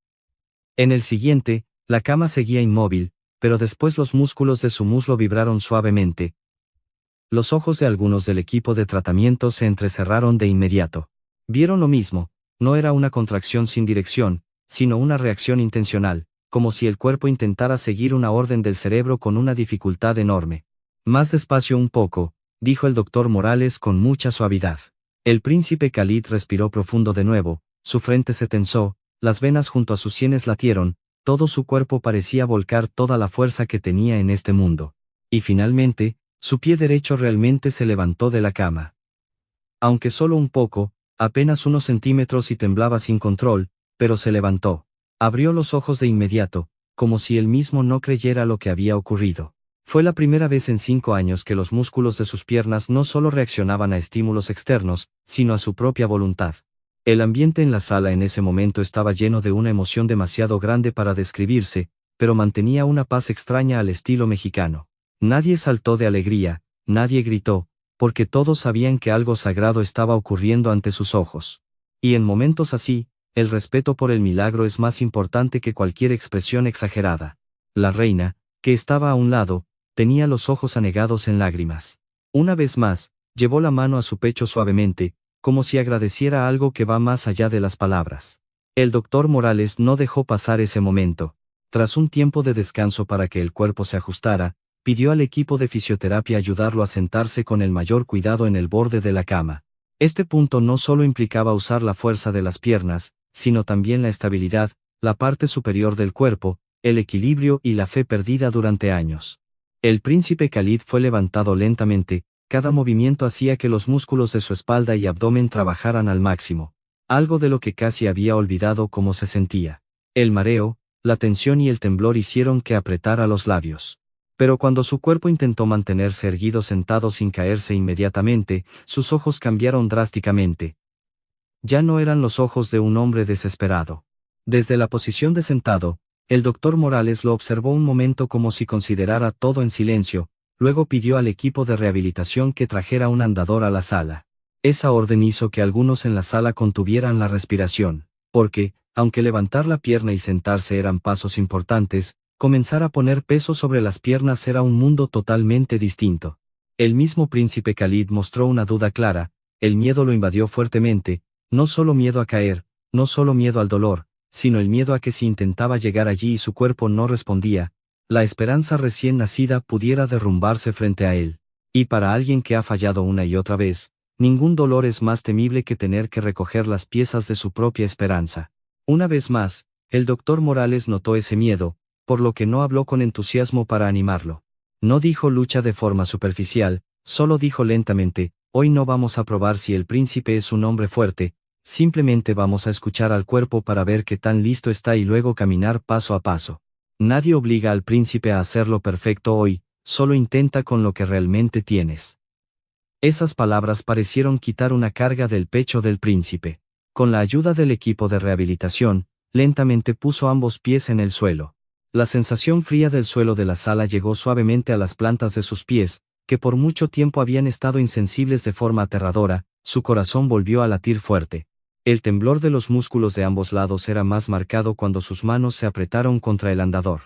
En el siguiente, La cama seguía inmóvil, pero después los músculos de su muslo vibraron suavemente. Los ojos de algunos del equipo de tratamiento se entrecerraron de inmediato. Vieron lo mismo, no era una contracción sin dirección, sino una reacción intencional, como si el cuerpo intentara seguir una orden del cerebro con una dificultad enorme. Más despacio un poco, dijo el doctor Morales con mucha suavidad. El príncipe Khalid respiró profundo de nuevo, su frente se tensó, las venas junto a sus sienes latieron, todo su cuerpo parecía volcar toda la fuerza que tenía en este mundo. Y finalmente, su pie derecho realmente se levantó de la cama. Aunque solo un poco, apenas unos centímetros y temblaba sin control, pero se levantó. Abrió los ojos de inmediato, como si él mismo no creyera lo que había ocurrido. Fue la primera vez en 5 años que los músculos de sus piernas no solo reaccionaban a estímulos externos, sino a su propia voluntad. El ambiente en la sala en ese momento estaba lleno de una emoción demasiado grande para describirse, pero mantenía una paz extraña al estilo mexicano. Nadie saltó de alegría, nadie gritó, porque todos sabían que algo sagrado estaba ocurriendo ante sus ojos. Y en momentos así, el respeto por el milagro es más importante que cualquier expresión exagerada. La reina, que estaba a un lado, tenía los ojos anegados en lágrimas. Una vez más, llevó la mano a su pecho suavemente, como si agradeciera algo que va más allá de las palabras. El doctor Morales no dejó pasar ese momento. Tras un tiempo de descanso para que el cuerpo se ajustara, pidió al equipo de fisioterapia ayudarlo a sentarse con el mayor cuidado en el borde de la cama. Este punto no solo implicaba usar la fuerza de las piernas, sino también la estabilidad, la parte superior del cuerpo, el equilibrio y la fe perdida durante años. El príncipe Khalid fue levantado lentamente. Cada movimiento hacía que los músculos de su espalda y abdomen trabajaran al máximo, algo de lo que casi había olvidado cómo se sentía. El mareo, la tensión y el temblor hicieron que apretara los labios. Pero cuando su cuerpo intentó mantenerse erguido sentado sin caerse inmediatamente, sus ojos cambiaron drásticamente. Ya no eran los ojos de un hombre desesperado. Desde la posición de sentado, el doctor Morales lo observó un momento como si considerara todo en silencio. Luego pidió al equipo de rehabilitación que trajera un andador a la sala. Esa orden hizo que algunos en la sala contuvieran la respiración, porque, aunque levantar la pierna y sentarse eran pasos importantes, comenzar a poner peso sobre las piernas era un mundo totalmente distinto. El mismo príncipe Khalid mostró una duda clara, el miedo lo invadió fuertemente, no solo miedo a caer, no solo miedo al dolor, sino el miedo a que si intentaba llegar allí y su cuerpo no respondía, la esperanza recién nacida pudiera derrumbarse frente a él. Y para alguien que ha fallado una y otra vez, ningún dolor es más temible que tener que recoger las piezas de su propia esperanza. Una vez más, el doctor Morales notó ese miedo, por lo que no habló con entusiasmo para animarlo. No dijo lucha de forma superficial, solo dijo lentamente, hoy no vamos a probar si el príncipe es un hombre fuerte, simplemente vamos a escuchar al cuerpo para ver qué tan listo está y luego caminar paso a paso. Nadie obliga al príncipe a hacerlo perfecto hoy, solo intenta con lo que realmente tienes. Esas palabras parecieron quitar una carga del pecho del príncipe. Con la ayuda del equipo de rehabilitación, lentamente puso ambos pies en el suelo. La sensación fría del suelo de la sala llegó suavemente a las plantas de sus pies, que por mucho tiempo habían estado insensibles de forma aterradora. Su corazón volvió a latir fuerte. El temblor de los músculos de ambos lados era más marcado cuando sus manos se apretaron contra el andador.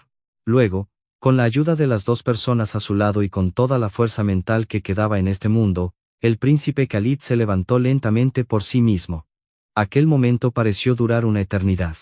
Luego, con la ayuda de las dos personas a su lado y con toda la fuerza mental que quedaba en este mundo, el príncipe Khalid se levantó lentamente por sí mismo. Aquel momento pareció durar una eternidad.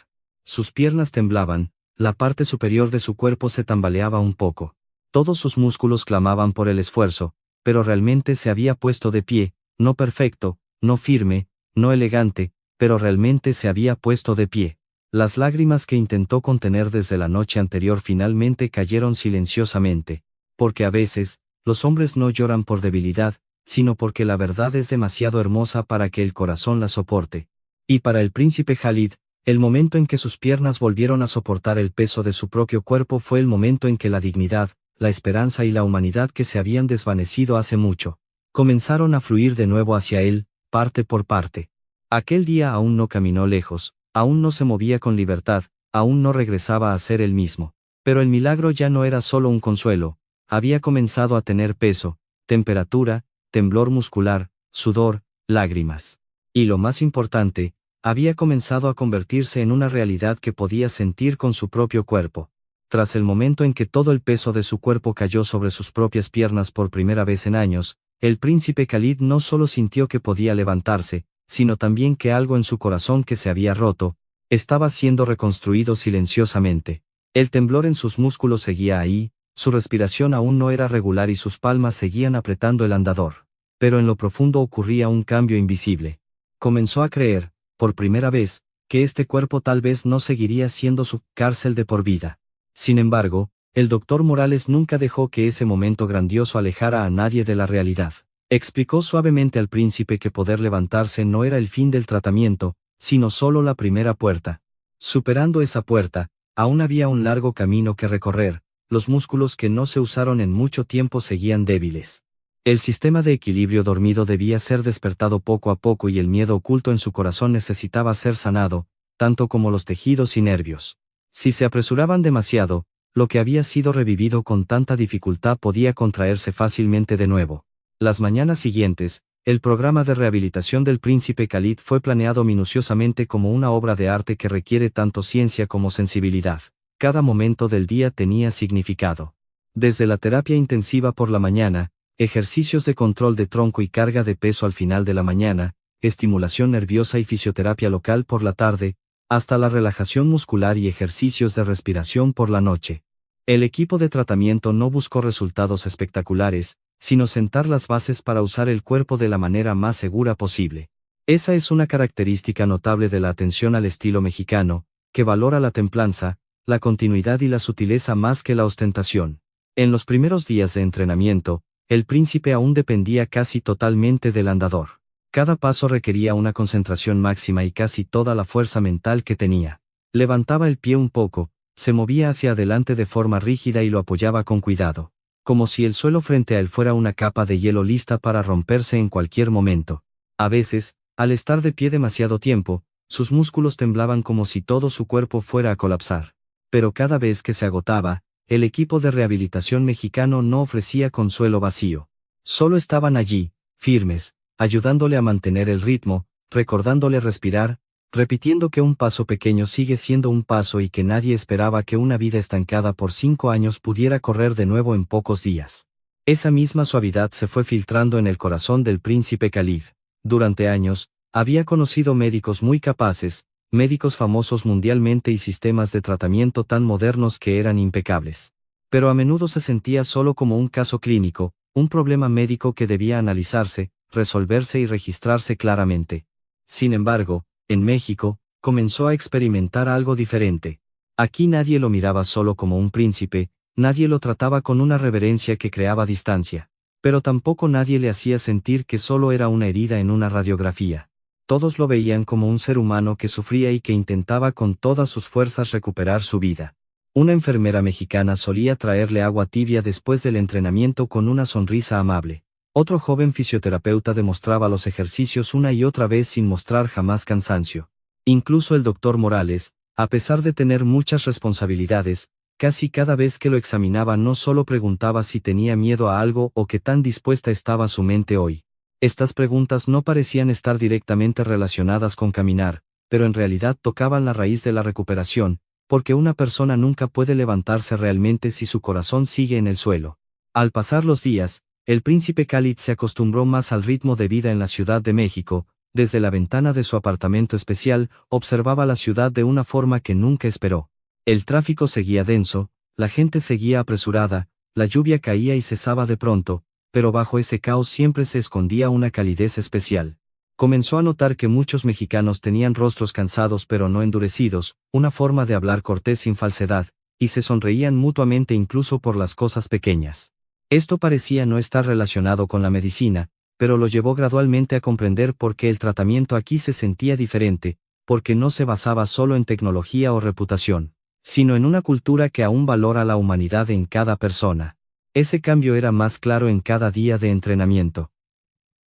Sus piernas temblaban, la parte superior de su cuerpo se tambaleaba un poco. Todos sus músculos clamaban por el esfuerzo, pero realmente se había puesto de pie, no perfecto, no firme, no elegante, pero realmente se había puesto de pie. Las lágrimas que intentó contener desde la noche anterior finalmente cayeron silenciosamente, porque a veces, los hombres no lloran por debilidad, sino porque la verdad es demasiado hermosa para que el corazón la soporte. Y para el príncipe Khalid, el momento en que sus piernas volvieron a soportar el peso de su propio cuerpo fue el momento en que la dignidad, la esperanza y la humanidad que se habían desvanecido hace mucho, comenzaron a fluir de nuevo hacia él, parte por parte. Aquel día aún no caminó lejos, aún no se movía con libertad, aún no regresaba a ser el mismo. Pero el milagro ya no era solo un consuelo, había comenzado a tener peso, temperatura, temblor muscular, sudor, lágrimas. Y lo más importante, había comenzado a convertirse en una realidad que podía sentir con su propio cuerpo. Tras el momento en que todo el peso de su cuerpo cayó sobre sus propias piernas por primera vez en años, el príncipe Khalid no solo sintió que podía levantarse, sino también que algo en su corazón que se había roto, estaba siendo reconstruido silenciosamente. El temblor en sus músculos seguía ahí, su respiración aún no era regular y sus palmas seguían apretando el andador. Pero en lo profundo ocurría un cambio invisible. Comenzó a creer, por primera vez, que este cuerpo tal vez no seguiría siendo su cárcel de por vida. Sin embargo, el doctor Morales nunca dejó que ese momento grandioso alejara a nadie de la realidad. Explicó suavemente al príncipe que poder levantarse no era el fin del tratamiento, sino solo la primera puerta. Superando esa puerta, aún había un largo camino que recorrer, los músculos que no se usaron en mucho tiempo seguían débiles. El sistema de equilibrio dormido debía ser despertado poco a poco y el miedo oculto en su corazón necesitaba ser sanado, tanto como los tejidos y nervios. Si se apresuraban demasiado, lo que había sido revivido con tanta dificultad podía contraerse fácilmente de nuevo. Las mañanas siguientes, el programa de rehabilitación del príncipe Khalid fue planeado minuciosamente como una obra de arte que requiere tanto ciencia como sensibilidad. Cada momento del día tenía significado. Desde la terapia intensiva por la mañana, ejercicios de control de tronco y carga de peso al final de la mañana, estimulación nerviosa y fisioterapia local por la tarde, hasta la relajación muscular y ejercicios de respiración por la noche. El equipo de tratamiento no buscó resultados espectaculares, sino sentar las bases para usar el cuerpo de la manera más segura posible. Esa es una característica notable de la atención al estilo mexicano, que valora la templanza, la continuidad y la sutileza más que la ostentación. En los primeros días de entrenamiento, el príncipe aún dependía casi totalmente del andador. Cada paso requería una concentración máxima y casi toda la fuerza mental que tenía. Levantaba el pie un poco, se movía hacia adelante de forma rígida y lo apoyaba con cuidado, como si el suelo frente a él fuera una capa de hielo lista para romperse en cualquier momento. A veces, al estar de pie demasiado tiempo, sus músculos temblaban como si todo su cuerpo fuera a colapsar. Pero cada vez que se agotaba, el equipo de rehabilitación mexicano no ofrecía consuelo vacío. Solo estaban allí, firmes, ayudándole a mantener el ritmo, recordándole respirar, repitiendo que un paso pequeño sigue siendo un paso y que nadie esperaba que una vida estancada por 5 años pudiera correr de nuevo en pocos días. Esa misma suavidad se fue filtrando en el corazón del príncipe Khalid. Durante años, había conocido médicos muy capaces, médicos famosos mundialmente y sistemas de tratamiento tan modernos que eran impecables. Pero a menudo se sentía solo como un caso clínico, un problema médico que debía analizarse, resolverse y registrarse claramente. Sin embargo, en México, comenzó a experimentar algo diferente. Aquí nadie lo miraba solo como un príncipe, nadie lo trataba con una reverencia que creaba distancia. Pero tampoco nadie le hacía sentir que solo era una herida en una radiografía. Todos lo veían como un ser humano que sufría y que intentaba con todas sus fuerzas recuperar su vida. Una enfermera mexicana solía traerle agua tibia después del entrenamiento con una sonrisa amable. Otro joven fisioterapeuta demostraba los ejercicios una y otra vez sin mostrar jamás cansancio. Incluso el doctor Morales, a pesar de tener muchas responsabilidades, casi cada vez que lo examinaba no solo preguntaba si tenía miedo a algo o qué tan dispuesta estaba su mente hoy. Estas preguntas no parecían estar directamente relacionadas con caminar, pero en realidad tocaban la raíz de la recuperación, porque una persona nunca puede levantarse realmente si su corazón sigue en el suelo. Al pasar los días, el príncipe Khalid se acostumbró más al ritmo de vida en la Ciudad de México. Desde la ventana de su apartamento especial, observaba la ciudad de una forma que nunca esperó. El tráfico seguía denso, la gente seguía apresurada, la lluvia caía y cesaba de pronto, pero bajo ese caos siempre se escondía una calidez especial. Comenzó a notar que muchos mexicanos tenían rostros cansados pero no endurecidos, una forma de hablar cortés sin falsedad, y se sonreían mutuamente incluso por las cosas pequeñas. Esto parecía no estar relacionado con la medicina, pero lo llevó gradualmente a comprender por qué el tratamiento aquí se sentía diferente, porque no se basaba solo en tecnología o reputación, sino en una cultura que aún valora la humanidad en cada persona. Ese cambio era más claro en cada día de entrenamiento.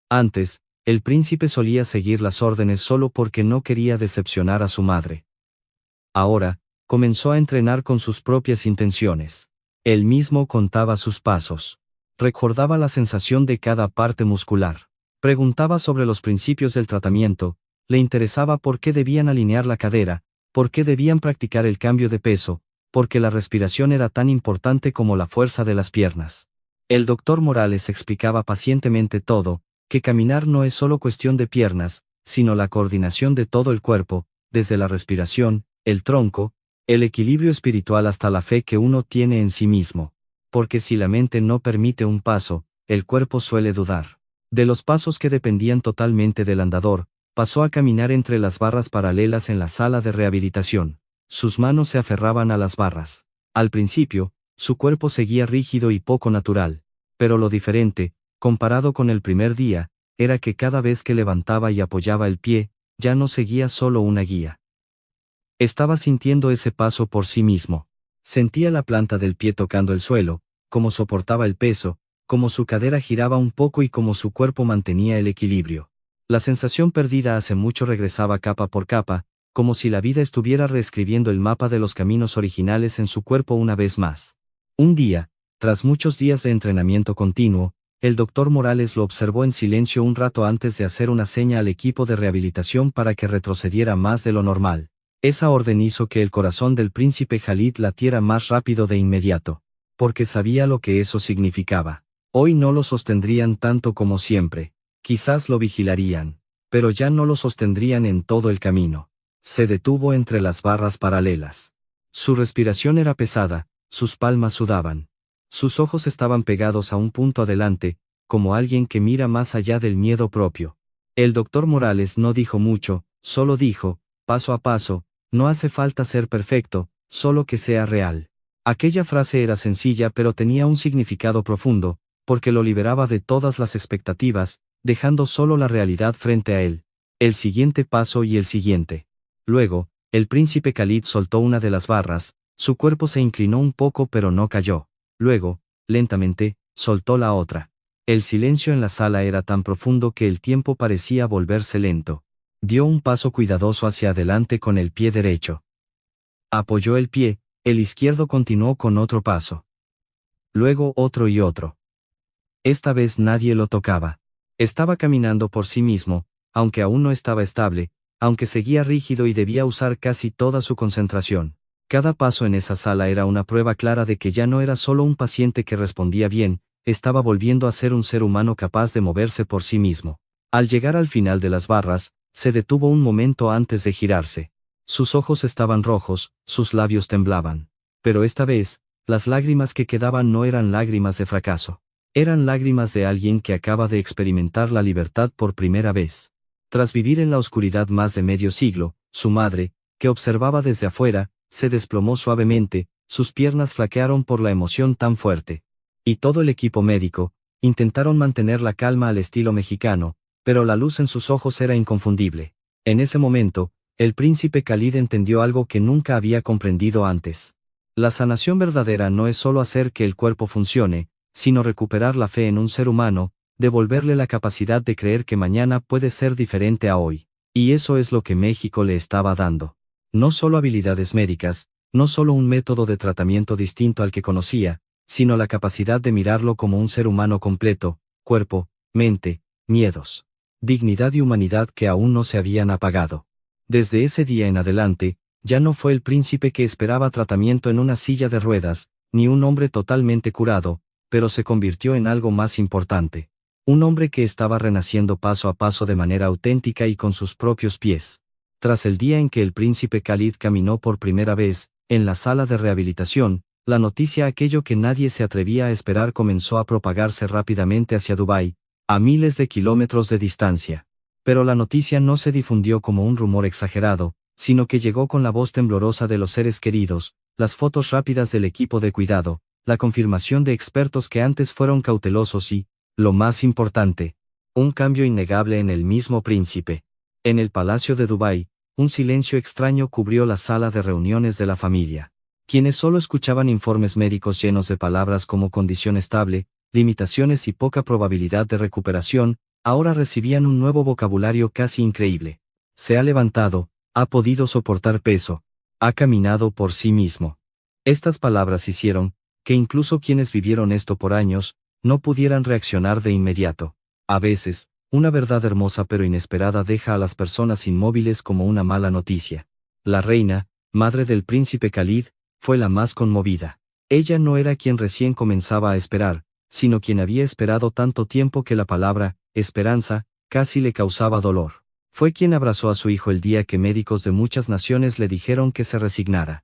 Antes, el príncipe solía seguir las órdenes solo porque no quería decepcionar a su madre. Ahora, comenzó a entrenar con sus propias intenciones. Él mismo contaba sus pasos. Recordaba la sensación de cada parte muscular. Preguntaba sobre los principios del tratamiento, le interesaba por qué debían alinear la cadera, por qué debían practicar el cambio de peso, porque la respiración era tan importante como la fuerza de las piernas. El doctor Morales explicaba pacientemente todo, que caminar no es solo cuestión de piernas, sino la coordinación de todo el cuerpo, desde la respiración, el tronco, el equilibrio espiritual hasta la fe que uno tiene en sí mismo. Porque si la mente no permite un paso, el cuerpo suele dudar. De los pasos que dependían totalmente del andador, pasó a caminar entre las barras paralelas en la sala de rehabilitación. Sus manos se aferraban a las barras. Al principio, su cuerpo seguía rígido y poco natural, pero lo diferente, comparado con el primer día, era que cada vez que levantaba y apoyaba el pie, ya no seguía solo una guía. Estaba sintiendo ese paso por sí mismo. Sentía la planta del pie tocando el suelo, cómo soportaba el peso, cómo su cadera giraba un poco y cómo su cuerpo mantenía el equilibrio. La sensación perdida hace mucho regresaba capa por capa, como si la vida estuviera reescribiendo el mapa de los caminos originales en su cuerpo una vez más. Un día, tras muchos días de entrenamiento continuo, el doctor Morales lo observó en silencio un rato antes de hacer una seña al equipo de rehabilitación para que retrocediera más de lo normal. Esa orden hizo que el corazón del príncipe Khalid latiera más rápido de inmediato, porque sabía lo que eso significaba. Hoy no lo sostendrían tanto como siempre, quizás lo vigilarían, pero ya no lo sostendrían en todo el camino. Se detuvo entre las barras paralelas. Su respiración era pesada, sus palmas sudaban. Sus ojos estaban pegados a un punto adelante, como alguien que mira más allá del miedo propio. El doctor Morales no dijo mucho, solo dijo, paso a paso, no hace falta ser perfecto, solo que sea real. Aquella frase era sencilla pero tenía un significado profundo, porque lo liberaba de todas las expectativas, dejando solo la realidad frente a él. El siguiente paso y el siguiente. Luego, el príncipe Khalid soltó una de las barras, su cuerpo se inclinó un poco pero no cayó. Luego, lentamente, soltó la otra. El silencio en la sala era tan profundo que el tiempo parecía volverse lento. Dio un paso cuidadoso hacia adelante con el pie derecho. Apoyó el pie, el izquierdo continuó con otro paso. Luego otro y otro. Esta vez nadie lo tocaba. Estaba caminando por sí mismo, aunque aún no estaba estable, aunque seguía rígido y debía usar casi toda su concentración. Cada paso en esa sala era una prueba clara de que ya no era solo un paciente que respondía bien, estaba volviendo a ser un ser humano capaz de moverse por sí mismo. Al llegar al final de las barras, se detuvo un momento antes de girarse. Sus ojos estaban rojos, sus labios temblaban. Pero esta vez, las lágrimas que quedaban no eran lágrimas de fracaso. Eran lágrimas de alguien que acaba de experimentar la libertad por primera vez. Tras vivir en la oscuridad más de medio siglo, su madre, que observaba desde afuera, se desplomó suavemente, sus piernas flaquearon por la emoción tan fuerte. Y todo el equipo médico, intentaron mantener la calma al estilo mexicano, pero la luz en sus ojos era inconfundible. En ese momento, el príncipe Khalid entendió algo que nunca había comprendido antes. La sanación verdadera no es solo hacer que el cuerpo funcione, sino recuperar la fe en un ser humano, devolverle la capacidad de creer que mañana puede ser diferente a hoy. Y eso es lo que México le estaba dando. No solo habilidades médicas, no solo un método de tratamiento distinto al que conocía, sino la capacidad de mirarlo como un ser humano completo, cuerpo, mente, miedos, dignidad y humanidad que aún no se habían apagado. Desde ese día en adelante, ya no fue el príncipe que esperaba tratamiento en una silla de ruedas, ni un hombre totalmente curado, pero se convirtió en algo más importante. Un hombre que estaba renaciendo paso a paso de manera auténtica y con sus propios pies. Tras el día en que el príncipe Khalid caminó por primera vez, en la sala de rehabilitación, la noticia aquello que nadie se atrevía a esperar comenzó a propagarse rápidamente hacia Dubái, a miles de kilómetros de distancia. Pero la noticia no se difundió como un rumor exagerado, sino que llegó con la voz temblorosa de los seres queridos, las fotos rápidas del equipo de cuidado, la confirmación de expertos que antes fueron cautelosos y, lo más importante, un cambio innegable en el mismo príncipe. En el palacio de Dubái, un silencio extraño cubrió la sala de reuniones de la familia. Quienes solo escuchaban informes médicos llenos de palabras como condición estable, limitaciones y poca probabilidad de recuperación, ahora recibían un nuevo vocabulario casi increíble. Se ha levantado, ha podido soportar peso, ha caminado por sí mismo. Estas palabras hicieron que incluso quienes vivieron esto por años, no pudieran reaccionar de inmediato. A veces, una verdad hermosa pero inesperada deja a las personas inmóviles como una mala noticia. La reina, madre del príncipe Khalid, fue la más conmovida. Ella no era quien recién comenzaba a esperar, sino quien había esperado tanto tiempo que la palabra, esperanza, casi le causaba dolor. Fue quien abrazó a su hijo el día que médicos de muchas naciones le dijeron que se resignara.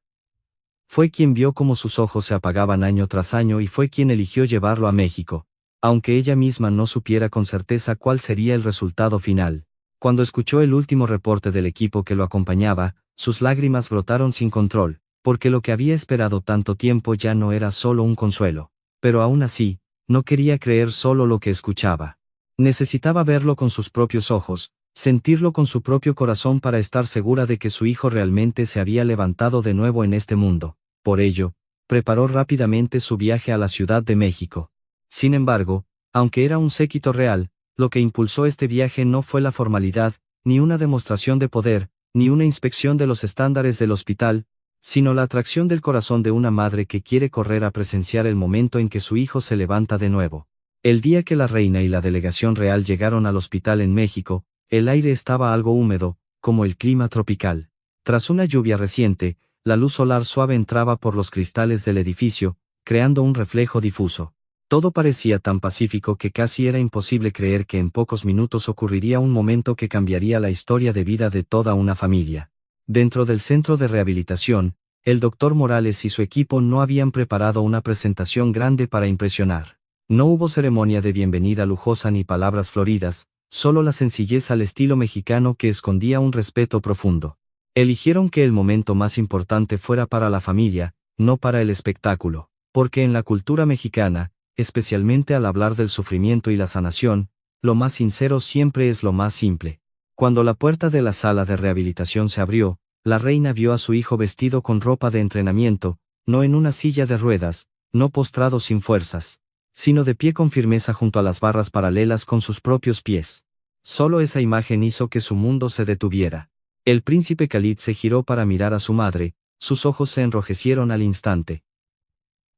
Fue quien vio cómo sus ojos se apagaban año tras año y fue quien eligió llevarlo a México, aunque ella misma no supiera con certeza cuál sería el resultado final. Cuando escuchó el último reporte del equipo que lo acompañaba, sus lágrimas brotaron sin control, porque lo que había esperado tanto tiempo ya no era solo un consuelo. Pero aún así, no quería creer solo lo que escuchaba. Necesitaba verlo con sus propios ojos, sentirlo con su propio corazón para estar segura de que su hijo realmente se había levantado de nuevo en este mundo. Por ello, preparó rápidamente su viaje a la Ciudad de México. Sin embargo, aunque era un séquito real, lo que impulsó este viaje no fue la formalidad, ni una demostración de poder, ni una inspección de los estándares del hospital, sino la atracción del corazón de una madre que quiere correr a presenciar el momento en que su hijo se levanta de nuevo. El día que la reina y la delegación real llegaron al hospital en México, el aire estaba algo húmedo, como el clima tropical. Tras una lluvia reciente, la luz solar suave entraba por los cristales del edificio, creando un reflejo difuso. Todo parecía tan pacífico que casi era imposible creer que en pocos minutos ocurriría un momento que cambiaría la historia de vida de toda una familia. Dentro del centro de rehabilitación, el doctor Morales y su equipo no habían preparado una presentación grande para impresionar. No hubo ceremonia de bienvenida lujosa ni palabras floridas, solo la sencillez al estilo mexicano que escondía un respeto profundo. Eligieron que el momento más importante fuera para la familia, no para el espectáculo, porque en la cultura mexicana, especialmente al hablar del sufrimiento y la sanación, lo más sincero siempre es lo más simple. Cuando la puerta de la sala de rehabilitación se abrió, la reina vio a su hijo vestido con ropa de entrenamiento, no en una silla de ruedas, no postrado sin fuerzas, sino de pie con firmeza junto a las barras paralelas con sus propios pies. Solo esa imagen hizo que su mundo se detuviera. El príncipe Khalid se giró para mirar a su madre, sus ojos se enrojecieron al instante.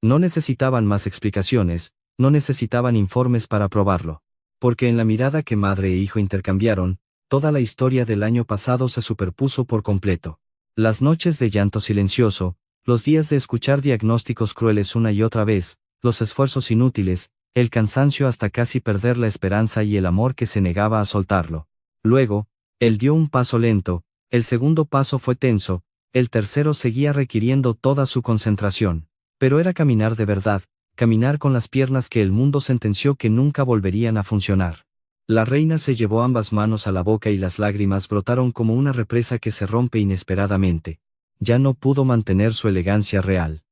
No necesitaban más explicaciones, no necesitaban informes para probarlo. Porque en la mirada que madre e hijo intercambiaron, toda la historia del año pasado se superpuso por completo. Las noches de llanto silencioso, los días de escuchar diagnósticos crueles una y otra vez, los esfuerzos inútiles, el cansancio hasta casi perder la esperanza y el amor que se negaba a soltarlo. Luego, él dio un paso lento, el segundo paso fue tenso, el tercero seguía requiriendo toda su concentración. Pero era caminar de verdad, caminar con las piernas que el mundo sentenció que nunca volverían a funcionar. La reina se llevó ambas manos a la boca y las lágrimas brotaron como una represa que se rompe inesperadamente. Ya no pudo mantener su elegancia real.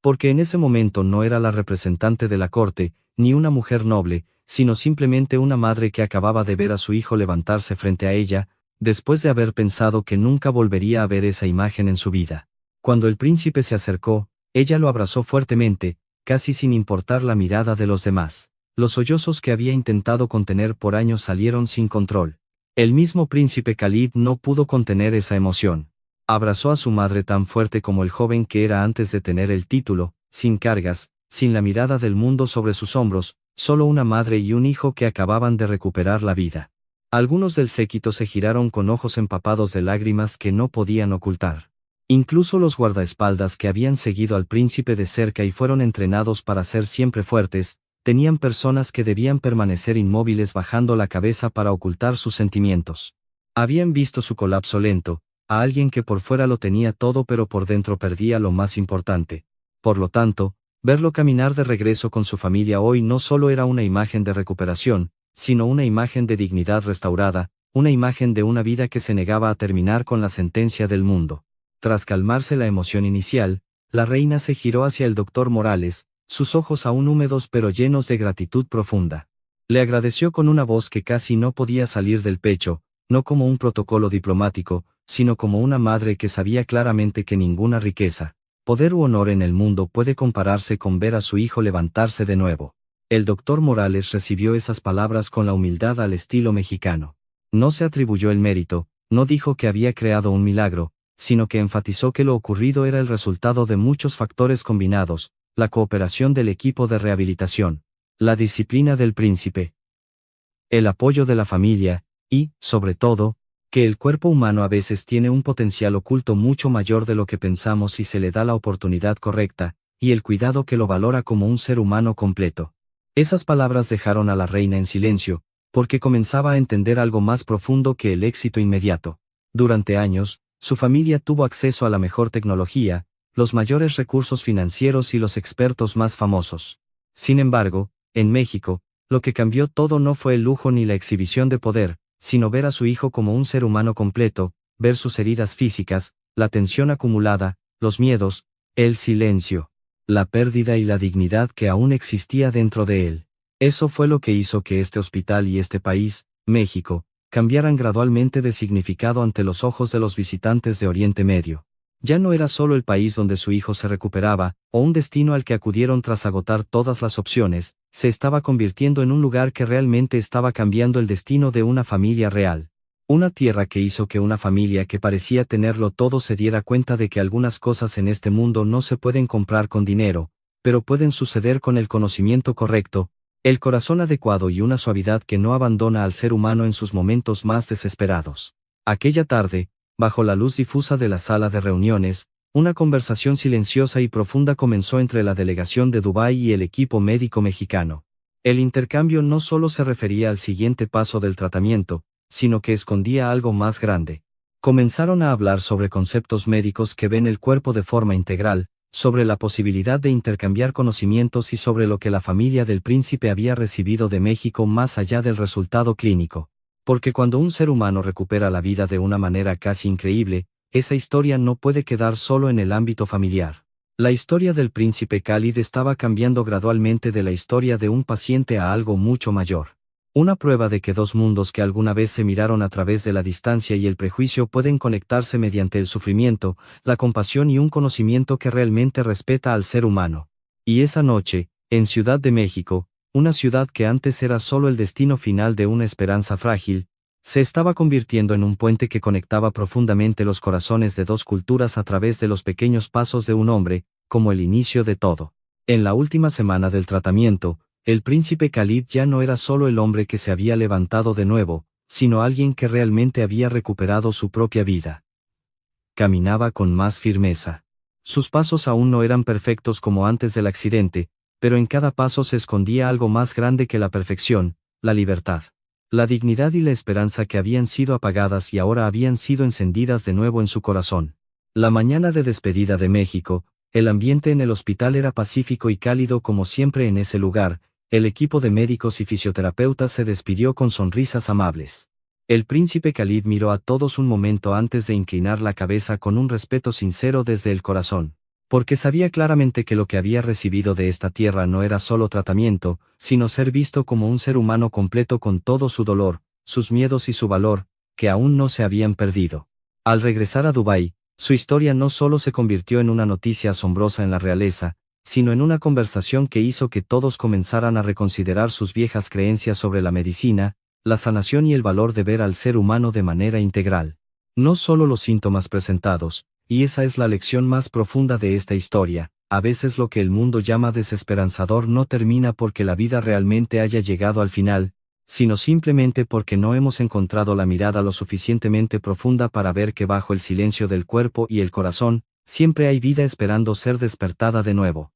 Porque en ese momento no era la representante de la corte, ni una mujer noble, sino simplemente una madre que acababa de ver a su hijo levantarse frente a ella, después de haber pensado que nunca volvería a ver esa imagen en su vida. Cuando el príncipe se acercó, ella lo abrazó fuertemente, casi sin importar la mirada de los demás. Los sollozos que había intentado contener por años salieron sin control. El mismo príncipe Khalid no pudo contener esa emoción. Abrazó a su madre tan fuerte como el joven que era antes de tener el título, sin cargas, sin la mirada del mundo sobre sus hombros, solo una madre y un hijo que acababan de recuperar la vida. Algunos del séquito se giraron con ojos empapados de lágrimas que no podían ocultar. Incluso los guardaespaldas que habían seguido al príncipe de cerca y fueron entrenados para ser siempre fuertes, tenían personas que debían permanecer inmóviles bajando la cabeza para ocultar sus sentimientos. Habían visto su colapso lento, a alguien que por fuera lo tenía todo pero por dentro perdía lo más importante. Por lo tanto, verlo caminar de regreso con su familia hoy no solo era una imagen de recuperación, sino una imagen de dignidad restaurada, una imagen de una vida que se negaba a terminar con la sentencia del mundo. Tras calmarse la emoción inicial, la reina se giró hacia el doctor Morales, sus ojos aún húmedos pero llenos de gratitud profunda. Le agradeció con una voz que casi no podía salir del pecho, no como un protocolo diplomático, sino como una madre que sabía claramente que ninguna riqueza, poder u honor en el mundo puede compararse con ver a su hijo levantarse de nuevo. El doctor Morales recibió esas palabras con la humildad al estilo mexicano. No se atribuyó el mérito, no dijo que había creado un milagro, sino que enfatizó que lo ocurrido era el resultado de muchos factores combinados, la cooperación del equipo de rehabilitación, la disciplina del príncipe, el apoyo de la familia, y, sobre todo, que el cuerpo humano a veces tiene un potencial oculto mucho mayor de lo que pensamos si se le da la oportunidad correcta, y el cuidado que lo valora como un ser humano completo. Esas palabras dejaron a la reina en silencio, porque comenzaba a entender algo más profundo que el éxito inmediato. Durante años, su familia tuvo acceso a la mejor tecnología, los mayores recursos financieros y los expertos más famosos. Sin embargo, en México, lo que cambió todo no fue el lujo ni la exhibición de poder, sino ver a su hijo como un ser humano completo, ver sus heridas físicas, la tensión acumulada, los miedos, el silencio, la pérdida y la dignidad que aún existía dentro de él. Eso fue lo que hizo que este hospital y este país, México, cambiaran gradualmente de significado ante los ojos de los visitantes de Oriente Medio. Ya no era solo el país donde su hijo se recuperaba, o un destino al que acudieron tras agotar todas las opciones, se estaba convirtiendo en un lugar que realmente estaba cambiando el destino de una familia real. Una tierra que hizo que una familia que parecía tenerlo todo se diera cuenta de que algunas cosas en este mundo no se pueden comprar con dinero, pero pueden suceder con el conocimiento correcto, el corazón adecuado y una suavidad que no abandona al ser humano en sus momentos más desesperados. Aquella tarde, bajo la luz difusa de la sala de reuniones, una conversación silenciosa y profunda comenzó entre la delegación de Dubái y el equipo médico mexicano. El intercambio no solo se refería al siguiente paso del tratamiento, sino que escondía algo más grande. Comenzaron a hablar sobre conceptos médicos que ven el cuerpo de forma integral, sobre la posibilidad de intercambiar conocimientos y sobre lo que la familia del príncipe había recibido de México más allá del resultado clínico. Porque cuando un ser humano recupera la vida de una manera casi increíble, esa historia no puede quedar solo en el ámbito familiar. La historia del príncipe Khalid estaba cambiando gradualmente de la historia de un paciente a algo mucho mayor. Una prueba de que dos mundos que alguna vez se miraron a través de la distancia y el prejuicio pueden conectarse mediante el sufrimiento, la compasión y un conocimiento que realmente respeta al ser humano. Y esa noche, en Ciudad de México, una ciudad que antes era solo el destino final de una esperanza frágil, se estaba convirtiendo en un puente que conectaba profundamente los corazones de dos culturas a través de los pequeños pasos de un hombre, como el inicio de todo. En la última semana del tratamiento, el príncipe Khalid ya no era solo el hombre que se había levantado de nuevo, sino alguien que realmente había recuperado su propia vida. Caminaba con más firmeza. Sus pasos aún no eran perfectos como antes del accidente, pero en cada paso se escondía algo más grande que la perfección, la libertad. La dignidad y la esperanza que habían sido apagadas y ahora habían sido encendidas de nuevo en su corazón. La mañana de despedida de México, el ambiente en el hospital era pacífico y cálido como siempre en ese lugar. El equipo de médicos y fisioterapeutas se despidió con sonrisas amables. El príncipe Khalid miró a todos un momento antes de inclinar la cabeza con un respeto sincero desde el corazón, porque sabía claramente que lo que había recibido de esta tierra no era solo tratamiento, sino ser visto como un ser humano completo con todo su dolor, sus miedos y su valor, que aún no se habían perdido. Al regresar a Dubái, su historia no solo se convirtió en una noticia asombrosa en la realeza, sino en una conversación que hizo que todos comenzaran a reconsiderar sus viejas creencias sobre la medicina, la sanación y el valor de ver al ser humano de manera integral. No solo los síntomas presentados, y esa es la lección más profunda de esta historia, a veces lo que el mundo llama desesperanzador no termina porque la vida realmente haya llegado al final, sino simplemente porque no hemos encontrado la mirada lo suficientemente profunda para ver que bajo el silencio del cuerpo y el corazón, siempre hay vida esperando ser despertada de nuevo.